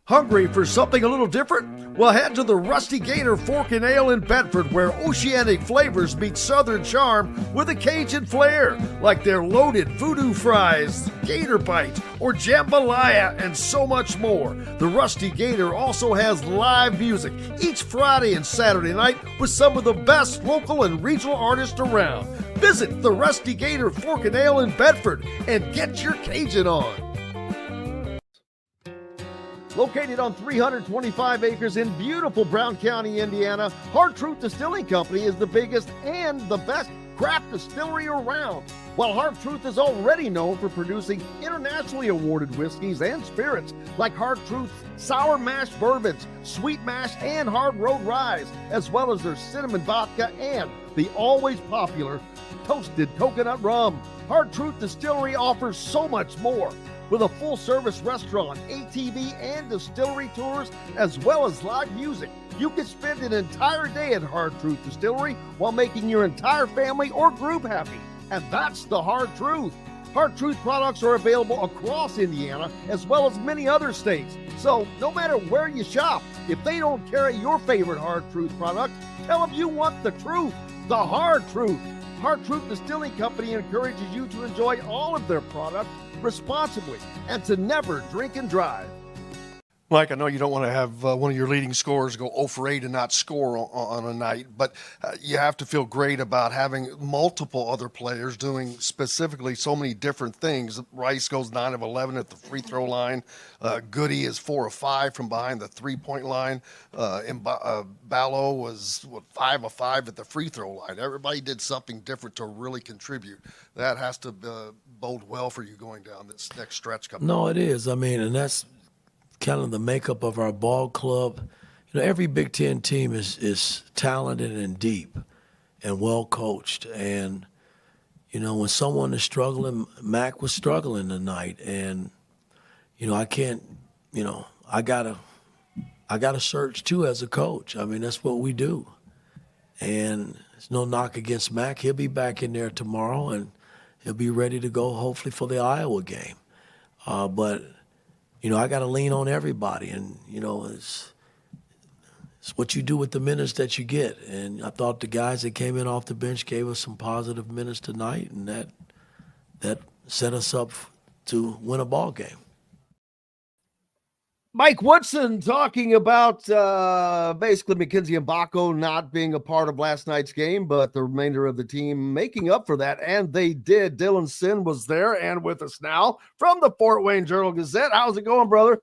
Speaker 5: Hungry for something a little different? Well, head to the Rusty Gator Fork and Ale in Bedford, where oceanic flavors meet southern charm with a Cajun flair, like their loaded voodoo fries, gator bites, or jambalaya, and so much more. The Rusty Gator also has live music each Friday and Saturday night with some of the best local and regional artists around. Visit the Rusty Gator Fork and Ale in Bedford and get your Cajun on. Located on 325 acres in beautiful Brown County, Indiana, Hard Truth Distilling Company is the biggest and the best craft distillery around. While Hard Truth is already known for producing internationally awarded whiskeys and spirits like Hard Truth's sour mash bourbons, sweet mash, and hard road ryes, as well as their cinnamon vodka and the always popular toasted coconut rum. Hard Truth Distillery offers so much more. With a full-service restaurant, ATV, and distillery tours, as well as live music, you can spend an entire day at Hard Truth Distillery while making your entire family or group happy. And that's the Hard Truth. Hard Truth products are available across Indiana, as well as many other states. So no matter where you shop, if they don't carry your favorite Hard Truth product, tell them you want the truth, the Hard Truth. Hard Truth Distilling Company encourages you to enjoy all of their products responsibly and to never drink and drive.
Speaker 13: Mike, I know you don't want to have one of your leading scorers go 0 for 8 and not score on a night, but you have to feel great about having multiple other players doing specifically so many different things. Rice goes 9 of 11 at the free throw line. Goody is 4 of 5 from behind the three-point line. Ballo was 5 of 5 at the free throw line. Everybody did something different to really contribute. That has to bode well for you going down this next stretch coming.
Speaker 11: No, it is. I mean, and that's kind of the makeup of our ball club. You know, every Big Ten team is talented and deep and well coached. And, you know, when someone is struggling, Mac was struggling tonight. And, you know, I can't, you know, I gotta search too as a coach. I mean, that's what we do. And there's no knock against Mac. He'll be back in there tomorrow and he'll be ready to go hopefully for the Iowa game. But you know, I got to lean on everybody, and, you know, it's what you do with the minutes that you get. And I thought the guys that came in off the bench gave us some positive minutes tonight, and that set us up to win a ball game.
Speaker 5: Mike Woodson talking about basically Mackenzie Mbako not being a part of last night's game, but the remainder of the team making up for that, and they did. Dylan Sinn was there and with us now from the Fort Wayne Journal-Gazette. How's it going, brother?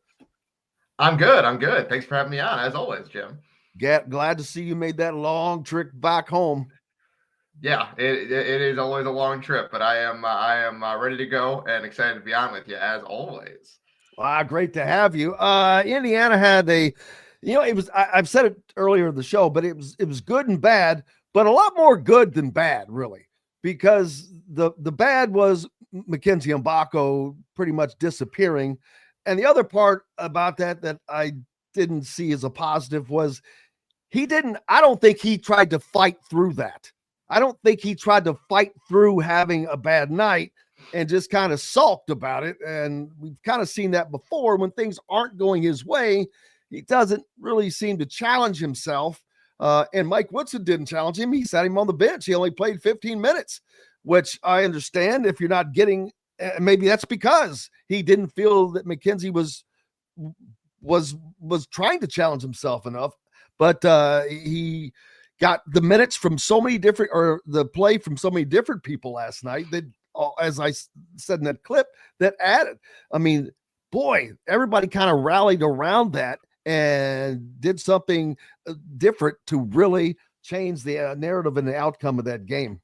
Speaker 14: I'm good. Thanks for having me on, as always, Jim.
Speaker 5: Glad to see you made that long trip back home.
Speaker 14: Yeah, it is always a long trip, but I am ready to go and excited to be on with you, as always.
Speaker 5: Wow, great to have you. Indiana had it was, I've said it earlier in the show, but it was good and bad, but a lot more good than bad, really, because the bad was Mackenzie Mbako pretty much disappearing. And the other part about that I didn't see as a positive was I don't think he tried to fight through that. I don't think he tried to fight through having a bad night and just kind of sulked about it. And we've kind of seen that before. When things aren't going his way, he doesn't really seem to challenge himself. And Mike Woodson didn't challenge him. He sat him on the bench. He only played 15 minutes, which I understand if you're not getting, maybe that's because he didn't feel that McKenzie was trying to challenge himself enough, but he got the minutes from so many different, or the play from so many different people last night that, as I said in that clip, that added. I mean, boy, everybody kind of rallied around that and did something different to really change the narrative and the outcome of that game.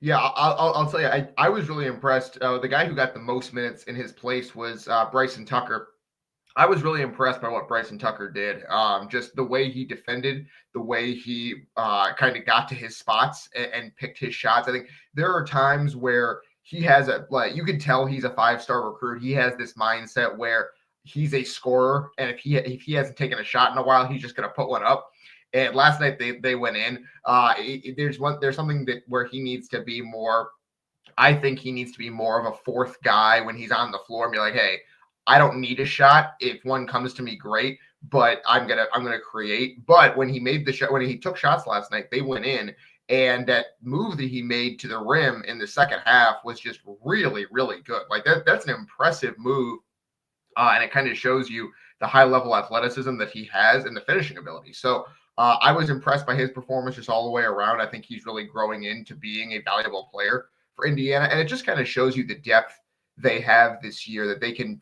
Speaker 14: Yeah, I'll tell you, I was really impressed. The guy who got the most minutes in his place was Bryson Tucker. I was really impressed by what Bryson Tucker did. Just the way he defended, the way he kind of got to his spots and picked his shots. I think there are times where he has you can tell he's a 5-star recruit. He has this mindset where he's a scorer, and if he hasn't taken a shot in a while, he's just going to put one up. And last night they went in. There's something where he needs to be more. I think he needs to be more of a fourth guy when he's on the floor and be like, hey, I don't need a shot. If one comes to me, great, but I'm gonna create. But when he made the shot, when he took shots last night, they went in, and that move that he made to the rim in the second half was just really, really good. Like that's an impressive move, and it kind of shows you the high level athleticism that he has and the finishing ability. So I was impressed by his performance just all the way around. I think he's really growing into being a valuable player for Indiana, and it just kind of shows you the depth they have this year, that they can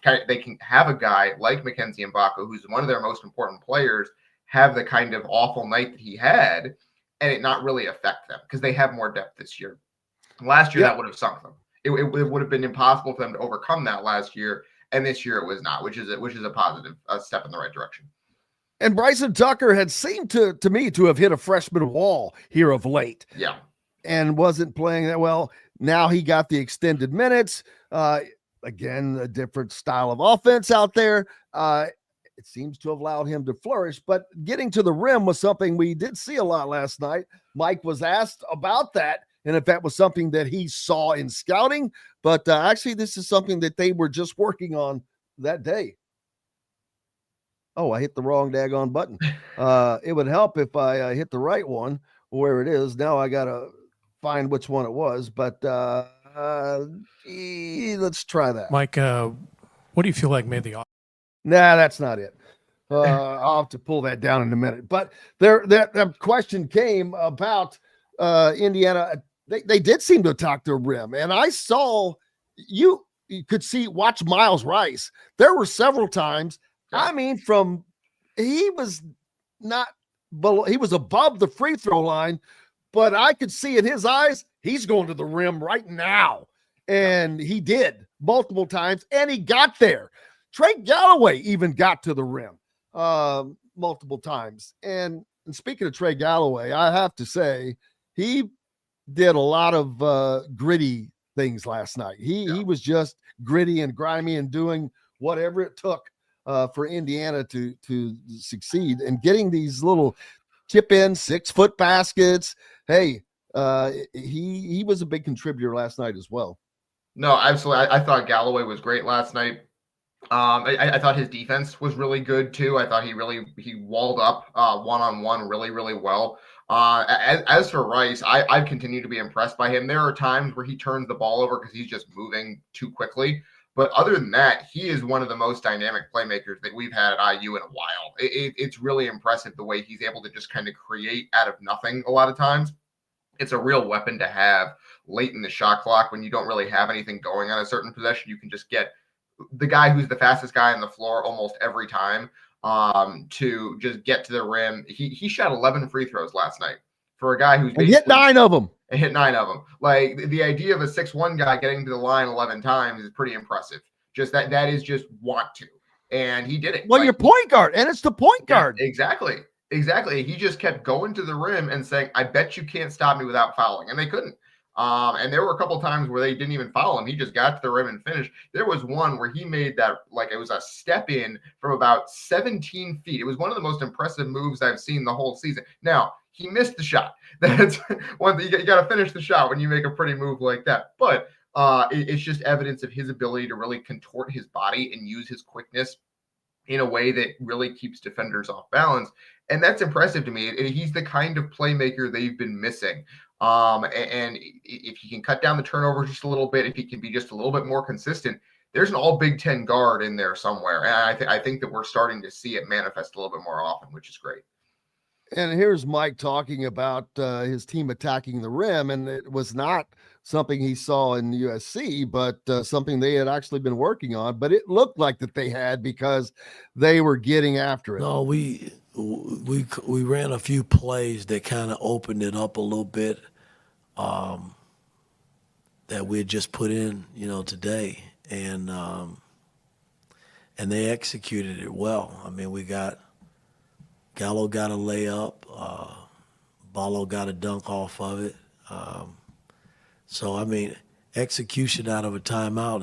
Speaker 14: have a guy like Mackenzie Mbako, who's one of their most important players, have the kind of awful night that he had and it not really affect them because they have more depth this year. Last year, that would have sunk them. It would have been impossible for them to overcome that last year, and this year it was not, which is a positive step in the right direction.
Speaker 5: And Bryson Tucker had seemed to me to have hit a freshman wall here of late.
Speaker 14: Yeah.
Speaker 5: And wasn't playing that well. Now he got the extended minutes. Again, a different style of offense out there. It seems to have allowed him to flourish, but getting to the rim was something we did see a lot last night. Mike was asked about that, and if that was something that he saw in scouting, but actually this is something that they were just working on that day. Oh, I hit the wrong daggone button. It would help if I hit the right one where it is. Now I got to find which one it was, but let's try that.
Speaker 10: Mike, what do you feel like made the
Speaker 5: Nah, that's not it. I'll have to pull that down in a minute. But that question came about Indiana. They did seem to attack their rim, and I saw you could watch Miles Rice. There were several times. I mean, he was not below, he was above the free throw line, but I could see in his eyes he's going to the rim right now, and he did multiple times, and he got there. Trey Galloway even got to the rim multiple times. And speaking of Trey Galloway, I have to say he did a lot of gritty things last night. He was just gritty and grimy and doing whatever it took for Indiana to succeed and getting these little chip in 6-foot baskets. Hey, he was a big contributor last night as well.
Speaker 14: No, absolutely. I thought Galloway was great last night. I thought his defense was really good too. I thought he walled up one-on-one really, really well. As for Rice, I've continued to be impressed by him. There are times where he turns the ball over because he's just moving too quickly. But other than that, he is one of the most dynamic playmakers that we've had at IU in a while. It's really impressive the way he's able to just kind of create out of nothing a lot of times. It's a real weapon to have late in the shot clock when you don't really have anything going on a certain possession. You can just get the guy who's the fastest guy on the floor almost every time to just get to the rim. He shot 11 free throws last night for a guy who's
Speaker 5: hit 9 of them.
Speaker 14: Hit 9 of them. Like the idea of a 6'1" guy getting to the line 11 times is pretty impressive. Just that is just want to, and he did it.
Speaker 5: Well, you're point guard, and it's the point guard.
Speaker 14: Yeah, exactly. He just kept going to the rim and saying, "I bet you can't stop me without fouling," and they couldn't. And there were a couple of times where they didn't even foul him. He just got to the rim and finished. There was one where he made that, like it was a step in from about 17 feet. It was one of the most impressive moves I've seen the whole season. Now, he missed the shot. That's one thing. You got to finish the shot when you make a pretty move like that. But it's just evidence of his ability to really contort his body and use his quickness in a way that really keeps defenders off balance. And that's impressive to me. He's the kind of playmaker they've been missing. And if he can cut down the turnovers just a little bit, if he can be just a little bit more consistent, there's an all Big Ten guard in there somewhere. And I think that we're starting to see it manifest a little bit more often, which is great.
Speaker 5: And here's Mike talking about his team attacking the rim, and it was not something he saw in USC, but something they had actually been working on. But it looked like that they had, because they were getting after it.
Speaker 11: No, we ran a few plays that kind of opened it up a little bit, that we had just put in, today, and they executed it well. I mean, Gallo got a layup, Ballo got a dunk off of it. So, I mean, execution out of a timeout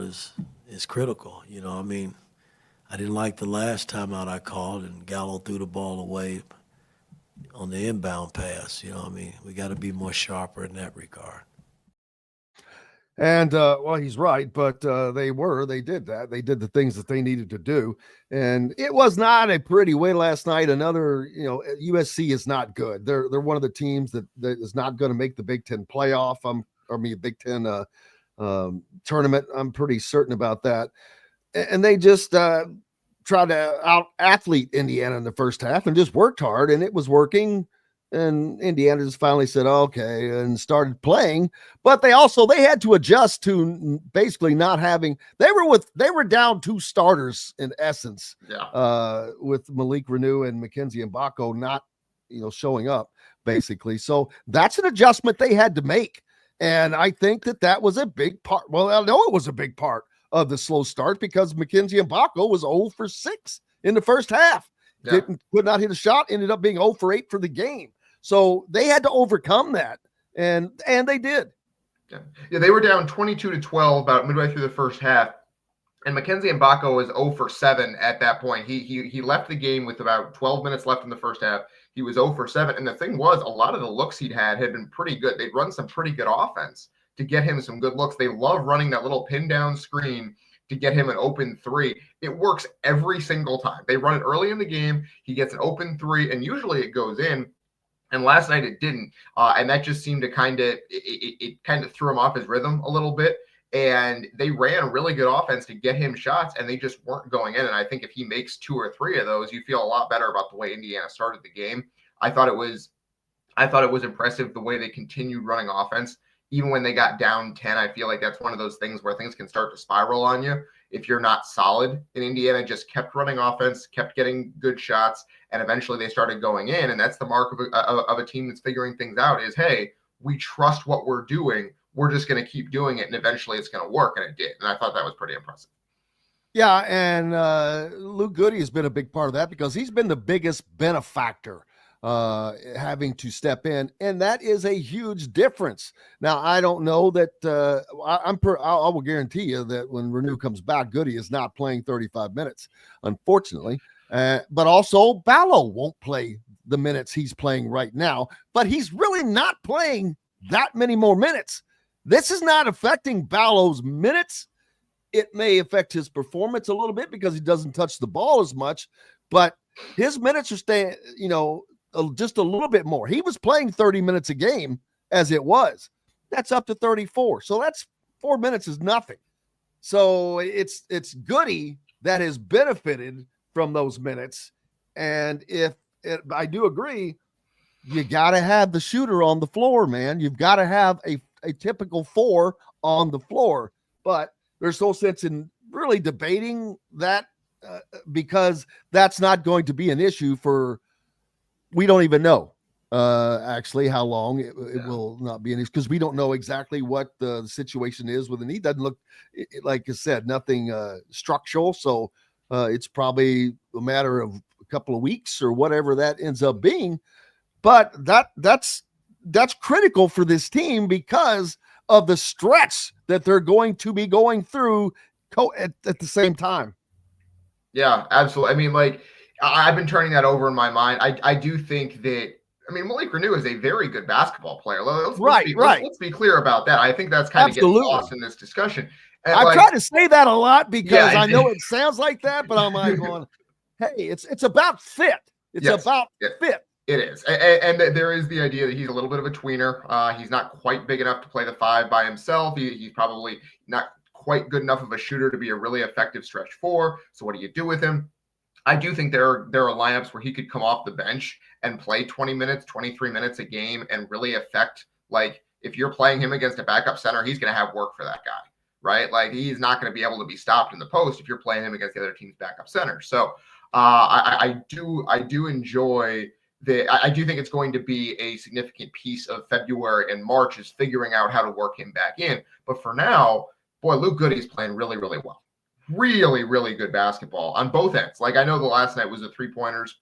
Speaker 11: is critical. I didn't like the last timeout I called, and Gallo threw the ball away on the inbound pass. We got to be more sharper in that regard.
Speaker 5: And, well, he's right, but they did that. They did the things that they needed to do. And it was not a pretty win last night. Another, USC is not good. They're one of the teams that is not going to make the Big Ten playoff. Big Ten tournament. I'm pretty certain about that. And they just tried to out-athlete Indiana in the first half and just worked hard, and it was working. And Indiana just finally said, okay, and started playing. But they had to adjust to basically not having, they were down 2 starters in essence, with Malik Renew and Mackenzie Mbako not, showing up basically. So that's an adjustment they had to make. And I think that was a big part. Well, I know it was a big part of the slow start, because Mackenzie Mbako was 0 for 6 in the first half.
Speaker 14: Yeah.
Speaker 5: Could not hit a shot, ended up being 0 for 8 for the game. So they had to overcome that, and they did.
Speaker 14: Yeah, they were down 22-12 about midway through the first half, and Mackenzie Mbako was 0 for 7 at that point. He left the game with about 12 minutes left in the first half. He was 0 for 7, and the thing was, a lot of the looks he'd had been pretty good. They'd run some pretty good offense to get him some good looks. They love running that little pin down screen to get him an open 3. It works every single time. They run it early in the game. He gets an open 3, and usually it goes in. And last night it didn't, and that just seemed to kind of threw him off his rhythm a little bit. And they ran really good offense to get him shots, and they just weren't going in. And I think if he makes 2 or 3 of those, you feel a lot better about the way Indiana started the game. I thought it was impressive the way they continued running offense. Even when they got down 10, I feel like that's one of those things where things can start to spiral on you if you're not solid. And Indiana just kept running offense, kept getting good shots, and eventually they started going in. And that's the mark of a team that's figuring things out is, hey, we trust what we're doing. We're just going to keep doing it, and eventually it's going to work. And it did. And I thought that was pretty impressive.
Speaker 5: Yeah, and Luke Goody has been a big part of that, because he's been the biggest benefactor having to step in, and that is a huge difference. Now, I don't know that I will guarantee you that when Renew comes back, Goody is not playing 35 minutes, unfortunately. But also Ballo won't play the minutes he's playing right now, but he's really not playing that many more minutes. This is not affecting Ballo's minutes. It may affect his performance a little bit because he doesn't touch the ball as much, but his minutes are staying, just a little bit more. He was playing 30 minutes a game as it was. That's up to 34. So that's 4 minutes is nothing. So it's Goody that has benefited from those minutes. And I do agree, you got to have the shooter on the floor, man. You've got to have a typical 4 on the floor. But there's no sense in really debating that because that's not going to be an issue for, we don't even know actually how long it will not be an issue, because we don't know exactly what the situation is with the knee. Doesn't look, like I said, nothing structural. So it's probably a matter of a couple of weeks or whatever that ends up being. But that's critical for this team because of the stretch that they're going to be going through at the same time.
Speaker 14: Yeah, absolutely. I mean, like, I've been turning that over in my mind. I do think that, I mean, Malik Renew is a very good basketball player. Let's be clear about that. I think that's kind of getting lost in this discussion. And
Speaker 5: I try to say that a lot because I know it sounds like that, but I'm like going, hey, it's about fit. It's about fit.
Speaker 14: It is. And there is the idea that he's a little bit of a tweener. He's not quite big enough to play the 5 by himself. He's probably not quite good enough of a shooter to be a really effective stretch 4. So what do you do with him? I do think there are lineups where he could come off the bench and play 20 minutes, 23 minutes a game and really affect, like, if you're playing him against a backup center, he's going to have work for that guy, right? Like, he's not going to be able to be stopped in the post if you're playing him against the other team's backup center. So I do enjoy that. I do think it's going to be a significant piece of February and March is figuring out how to work him back in. But for now, boy, Luke Goody's playing really, really well. Really, really good basketball on both ends. Like, I know the last night was the 3-pointers,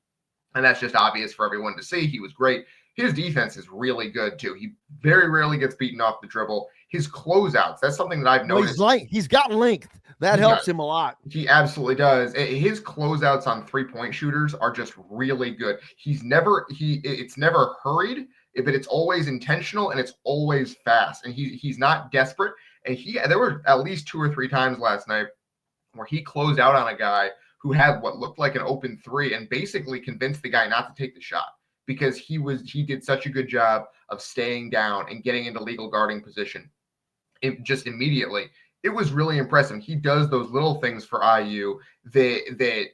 Speaker 14: and that's just obvious for everyone to see. He was great. His defense is really good, too. He very rarely gets beaten off the dribble. His closeouts, that's something that I've noticed.
Speaker 5: He's got length. That helps him a lot.
Speaker 14: He absolutely does. His closeouts on 3-point shooters are just really good. It's never hurried, but it's always intentional and it's always fast. And he's not desperate. And there were at least 2 or 3 times last night where he closed out on a guy who had what looked like an open 3 and basically convinced the guy not to take the shot because he did such a good job of staying down and getting into legal guarding position just immediately. It was really impressive. He does those little things for IU that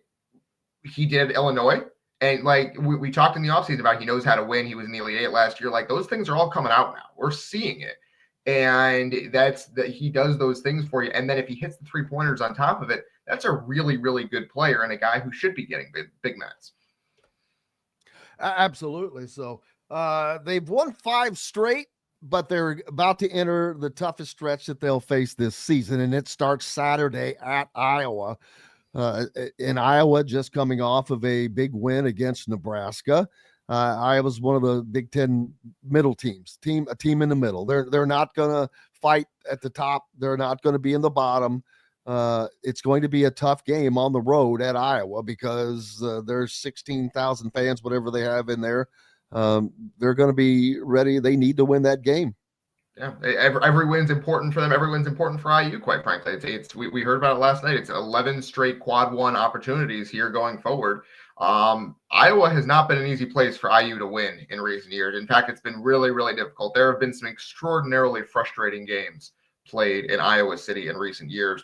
Speaker 14: he did at Illinois. And like we talked in the offseason about, he knows how to win. He was in the Elite 8 last year. Like, those things are all coming out now. We're seeing it. And he does those things for you. And then if he hits the 3-pointers on top of it, that's a really, really good player and a guy who should be getting big minutes.
Speaker 5: Absolutely. So they've won 5 straight, but they're about to enter the toughest stretch that they'll face this season. And it starts Saturday at Iowa. In Iowa, just coming off of a big win against Nebraska. Iowa's one of the Big Ten middle teams, a team in the middle. They're not going to fight at the top. They're not going to be in the bottom. It's going to be a tough game on the road at Iowa because there's 16,000 fans, whatever they have in there. They're going to be ready. They need to win that game.
Speaker 14: Yeah, every win's important for them. Every win's important for IU, quite frankly. We heard about it last night. It's 11 straight quad 1 opportunities here going forward. Iowa has not been an easy place for IU to win in recent years. In fact, it's been really, really difficult. There have been some extraordinarily frustrating games played in Iowa City in recent years.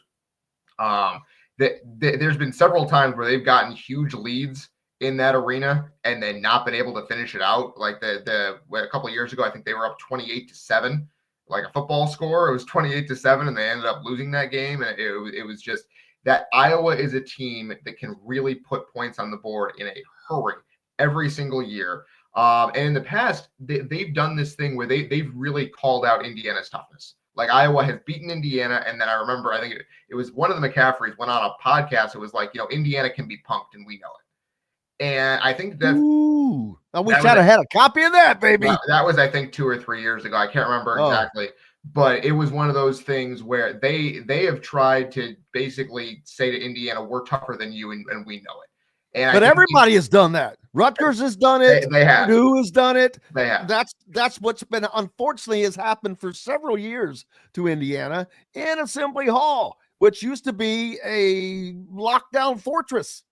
Speaker 14: There's been several times where they've gotten huge leads in that arena and then not been able to finish it out. Like a couple of years ago, I think they were up 28-7, like a football score. It was 28-7, and they ended up losing that game. And it was just that Iowa is a team that can really put points on the board in a hurry every single year. And in the past, they've done this thing where they've really called out Indiana's toughness. Like, Iowa has beaten Indiana, and then I remember, I think it was one of the McCaffreys went on a podcast. It was like, Indiana can be punked, and we know it. And I think that.
Speaker 5: Ooh, I wish I'd have had a copy of that, baby.
Speaker 14: That was, I think, 2 or 3 years ago. I can't remember exactly. But it was one of those things where they have tried to basically say to Indiana, we're tougher than you, and we know it.
Speaker 5: But everybody has done that. Rutgers has done it.
Speaker 14: They have.
Speaker 5: Purdue has done it.
Speaker 14: They have.
Speaker 5: That's what's been, unfortunately, has happened for several years to Indiana in Assembly Hall, which used to be a lockdown fortress.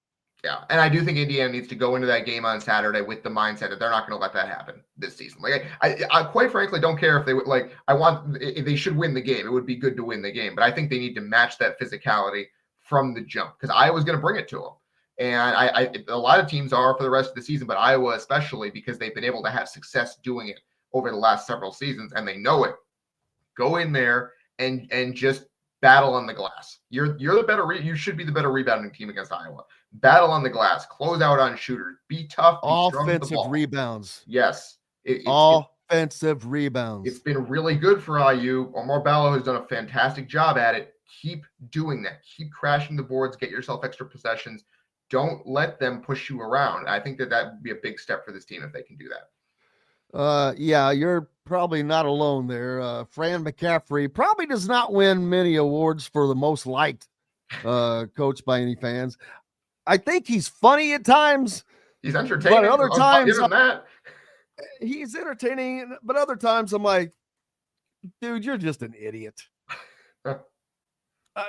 Speaker 14: Yeah, and I do think Indiana needs to go into that game on Saturday with the mindset that they're not going to let that happen this season. Like, I quite frankly don't care if they would, like, they should win the game. It would be good to win the game, but I think they need to match that physicality from the jump because Iowa's going to bring it to them. And a lot of teams are for the rest of the season, but Iowa especially because they've been able to have success doing it over the last several seasons, and they know it. Go in there and just battle on the glass. You're the better. You should be the better rebounding team against Iowa. Battle on the glass. Close out on shooters. Be tough. Be
Speaker 5: offensive rebounds.
Speaker 14: Yes.
Speaker 5: Offensive rebounds.
Speaker 14: It's been really good for IU. Omar Ballo has done a fantastic job at it. Keep doing that. Keep crashing the boards. Get yourself extra possessions. Don't let them push you around. I think that would be a big step for this team if they can do that.
Speaker 5: Yeah, you're probably not alone there. Fran McCaffrey probably does not win many awards for the most liked coach by any fans. I think he's funny at times.
Speaker 14: He's entertaining.
Speaker 5: But other times,
Speaker 14: that.
Speaker 5: He's entertaining. But other times, I'm like, dude, you're just an idiot.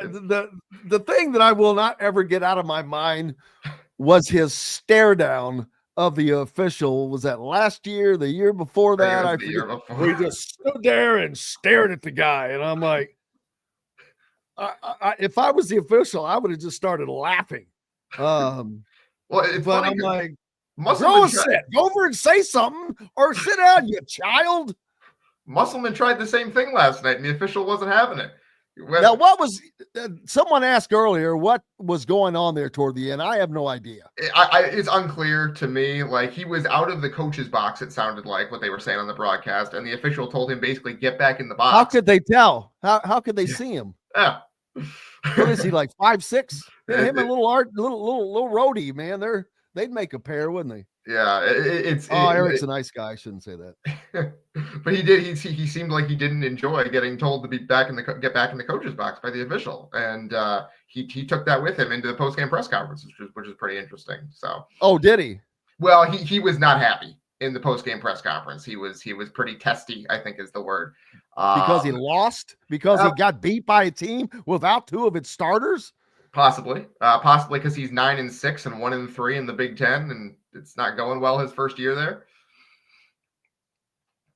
Speaker 5: The thing that I will not ever get out of my mind was his stare down of the official. Was that last year, the year before that? I forget. Where he just stood there and stared at the guy. And I'm like, if I was the official, I would have just started laughing.
Speaker 14: Well, it's
Speaker 5: but
Speaker 14: funny,
Speaker 5: I'm like,
Speaker 14: Musselman
Speaker 5: go over and say something or sit down, you child.
Speaker 14: Musselman tried the same thing last night, and the official wasn't having it.
Speaker 5: Now, what was someone asked earlier? What was going on there toward the end? I have no idea.
Speaker 14: It's unclear to me. Like, he was out of the coach's box. It sounded like what they were saying on the broadcast, and the official told him basically get back in the box.
Speaker 5: How could they tell? How could they see him?
Speaker 14: Yeah.
Speaker 5: What is he, like 5'6"? Yeah, him and little Rhodey, man. They'd make a pair, wouldn't they?
Speaker 14: Yeah,
Speaker 5: Eric's a nice guy. I shouldn't say that.
Speaker 14: But he did. He seemed like he didn't enjoy getting told to get back in the coach's box by the official, and he took that with him into the post-game press conference, which is pretty interesting. So.
Speaker 5: Oh, did he?
Speaker 14: Well, he was not happy in the post-game press conference. He was pretty testy, I think is the word.
Speaker 5: Because he lost? Because he got beat by a team without two of its starters?
Speaker 14: Possibly because he's 9-6 and 1-3 in the Big Ten, and it's not going well his first year there.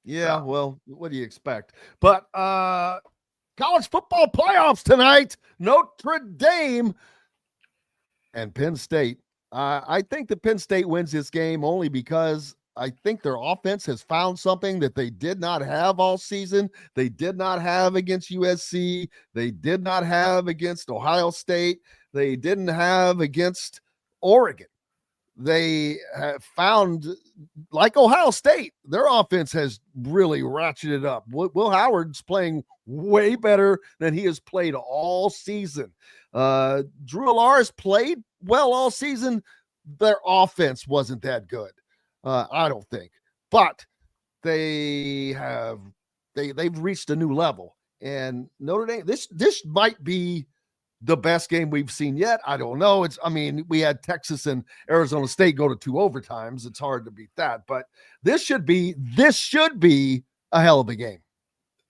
Speaker 5: Yeah, well, what do you expect? But college football playoffs tonight, Notre Dame and Penn State. I think that Penn State wins this game only because I think their offense has found something that they did not have all season. They did not have against USC. They did not have against Ohio State. They didn't have against Oregon. They have found, like Ohio State, their offense has really ratcheted up. Will Howard's playing way better than he has played all season. Drew Alaris played well all season. Their offense wasn't that good. I don't think, but they've reached a new level, and Notre Dame, this might be the best game we've seen yet. I don't know. We had Texas and Arizona State go to 2 overtimes. It's hard to beat that, but this should be a hell of a game.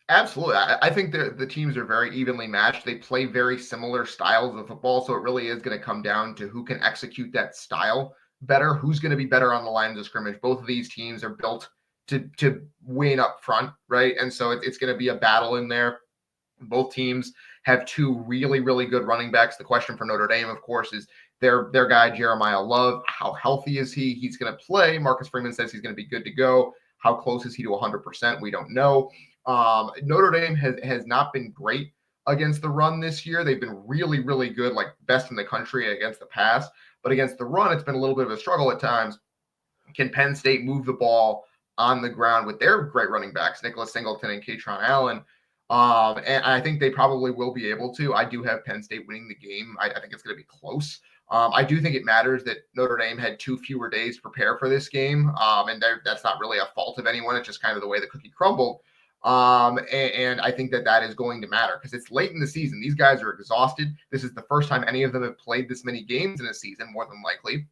Speaker 14: Absolutely. I think the teams are very evenly matched. They play very similar styles of football, so it really is going to come down to who can execute that style better, who's going to be better on the lines of scrimmage. Both of these teams are built to win up front, right? And so it's going to be a battle in there. Both teams have 2 really, really good running backs. The question for Notre Dame, of course, is their guy, Jeremiah Love. How healthy is he? He's going to play. Marcus Freeman says he's going to be good to go. How close is he to 100%? We don't know. Notre Dame has not been great against the run this year. They've been really, really good, like best in the country against the pass. But against the run, it's been a little bit of a struggle at times. Can Penn State move the ball on the ground with their great running backs, Nicholas Singleton and Katron Allen? And I think they probably will be able to. I do have Penn State winning the game. I think it's going to be close. I do think it matters that Notre Dame had 2 fewer days to prepare for this game. And that's not really a fault of anyone. It's just kind of the way the cookie crumbled. And I think that is going to matter because it's late in the season. These guys are exhausted. This is the first time any of them have played this many games in a season, more than likely.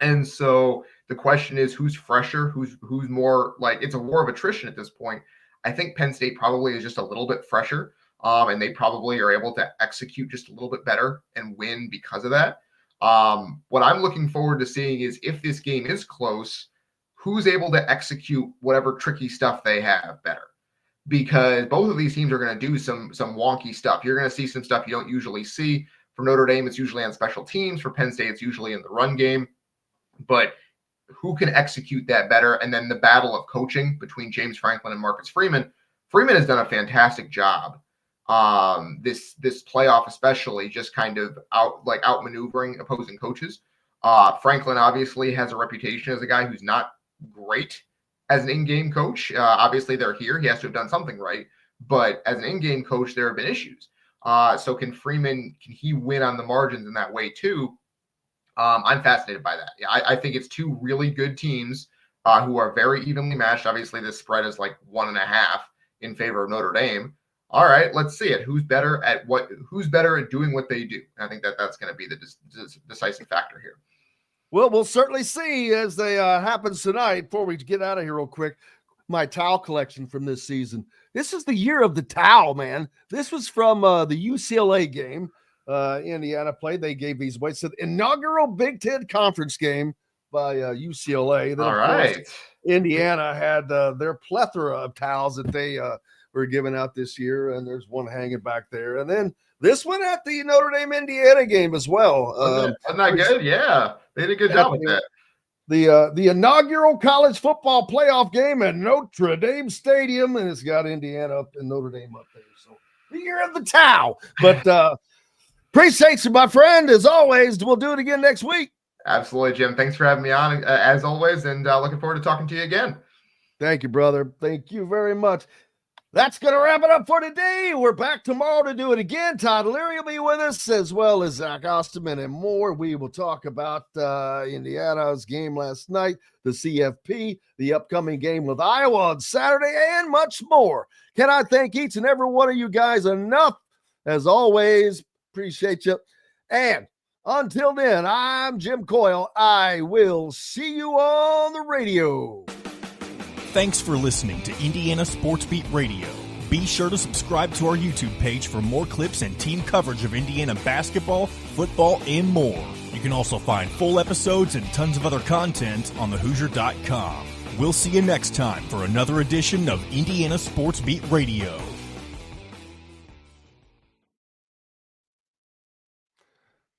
Speaker 14: And so the question is, who's fresher? Who's more like, it's a war of attrition at this point. I think Penn State probably is just a little bit fresher, and they probably are able to execute just a little bit better and win because of that. What I'm looking forward to seeing is if this game is close, who's able to execute whatever tricky stuff they have better. Because both of these teams are going to do some wonky stuff. You're going to see some stuff you don't usually see. For Notre Dame, it's usually on special teams. For Penn State, it's usually in the run game. But who can execute that better? And then the battle of coaching between James Franklin and Marcus Freeman. Freeman has done a fantastic job. This playoff, especially, just kind of outmaneuvering opposing coaches. Franklin obviously has a reputation as a guy who's not great as an in-game coach. Obviously, they're here. He has to have done something right. But as an in-game coach, there have been issues. So can he win on the margins in that way too? I'm fascinated by that. Yeah, I think it's 2 really good teams who are very evenly matched. Obviously, this spread is like 1.5 in favor of Notre Dame. All right, let's see it. Who's better at doing what they do? And I think that's going to be the decisive factor here.
Speaker 5: Well, we'll certainly see as they happens tonight. Before we get out of here real quick, my towel collection from this season. This is the year of the towel, man. This was from the UCLA game. Indiana played. They gave these away. So the inaugural Big Ten conference game by UCLA. Then,
Speaker 14: All
Speaker 5: of
Speaker 14: right.
Speaker 5: course, Indiana had their plethora of towels that they were giving out this year, and there's one hanging back there. And then this one at the Notre Dame Indiana game as well.
Speaker 14: Wasn't that good? Yeah, they did a good job with that.
Speaker 5: The inaugural college football playoff game at Notre Dame Stadium, and it's got Indiana up and Notre Dame up there. So the year of the towel. But appreciate you, my friend. As always, we'll do it again next week.
Speaker 14: Absolutely, Jim. Thanks for having me on as always, and looking forward to talking to you again.
Speaker 5: Thank you, brother. Thank you very much. That's going to wrap it up for today. We're back tomorrow to do it again. Todd Leary will be with us, as well as Zach Osterman and more. We will talk about Indiana's game last night, the CFP, the upcoming game with Iowa on Saturday, and much more. Can I thank each and every one of you guys enough? As always, appreciate you. And until then, I'm Jim Coyle. I will see you on the radio.
Speaker 7: Thanks for listening to Indiana Sports Beat Radio. Be sure to subscribe to our YouTube page for more clips and team coverage of Indiana basketball, football, and more. You can also find full episodes and tons of other content on thehoosier.com. We'll see you next time for another edition of Indiana Sports Beat Radio.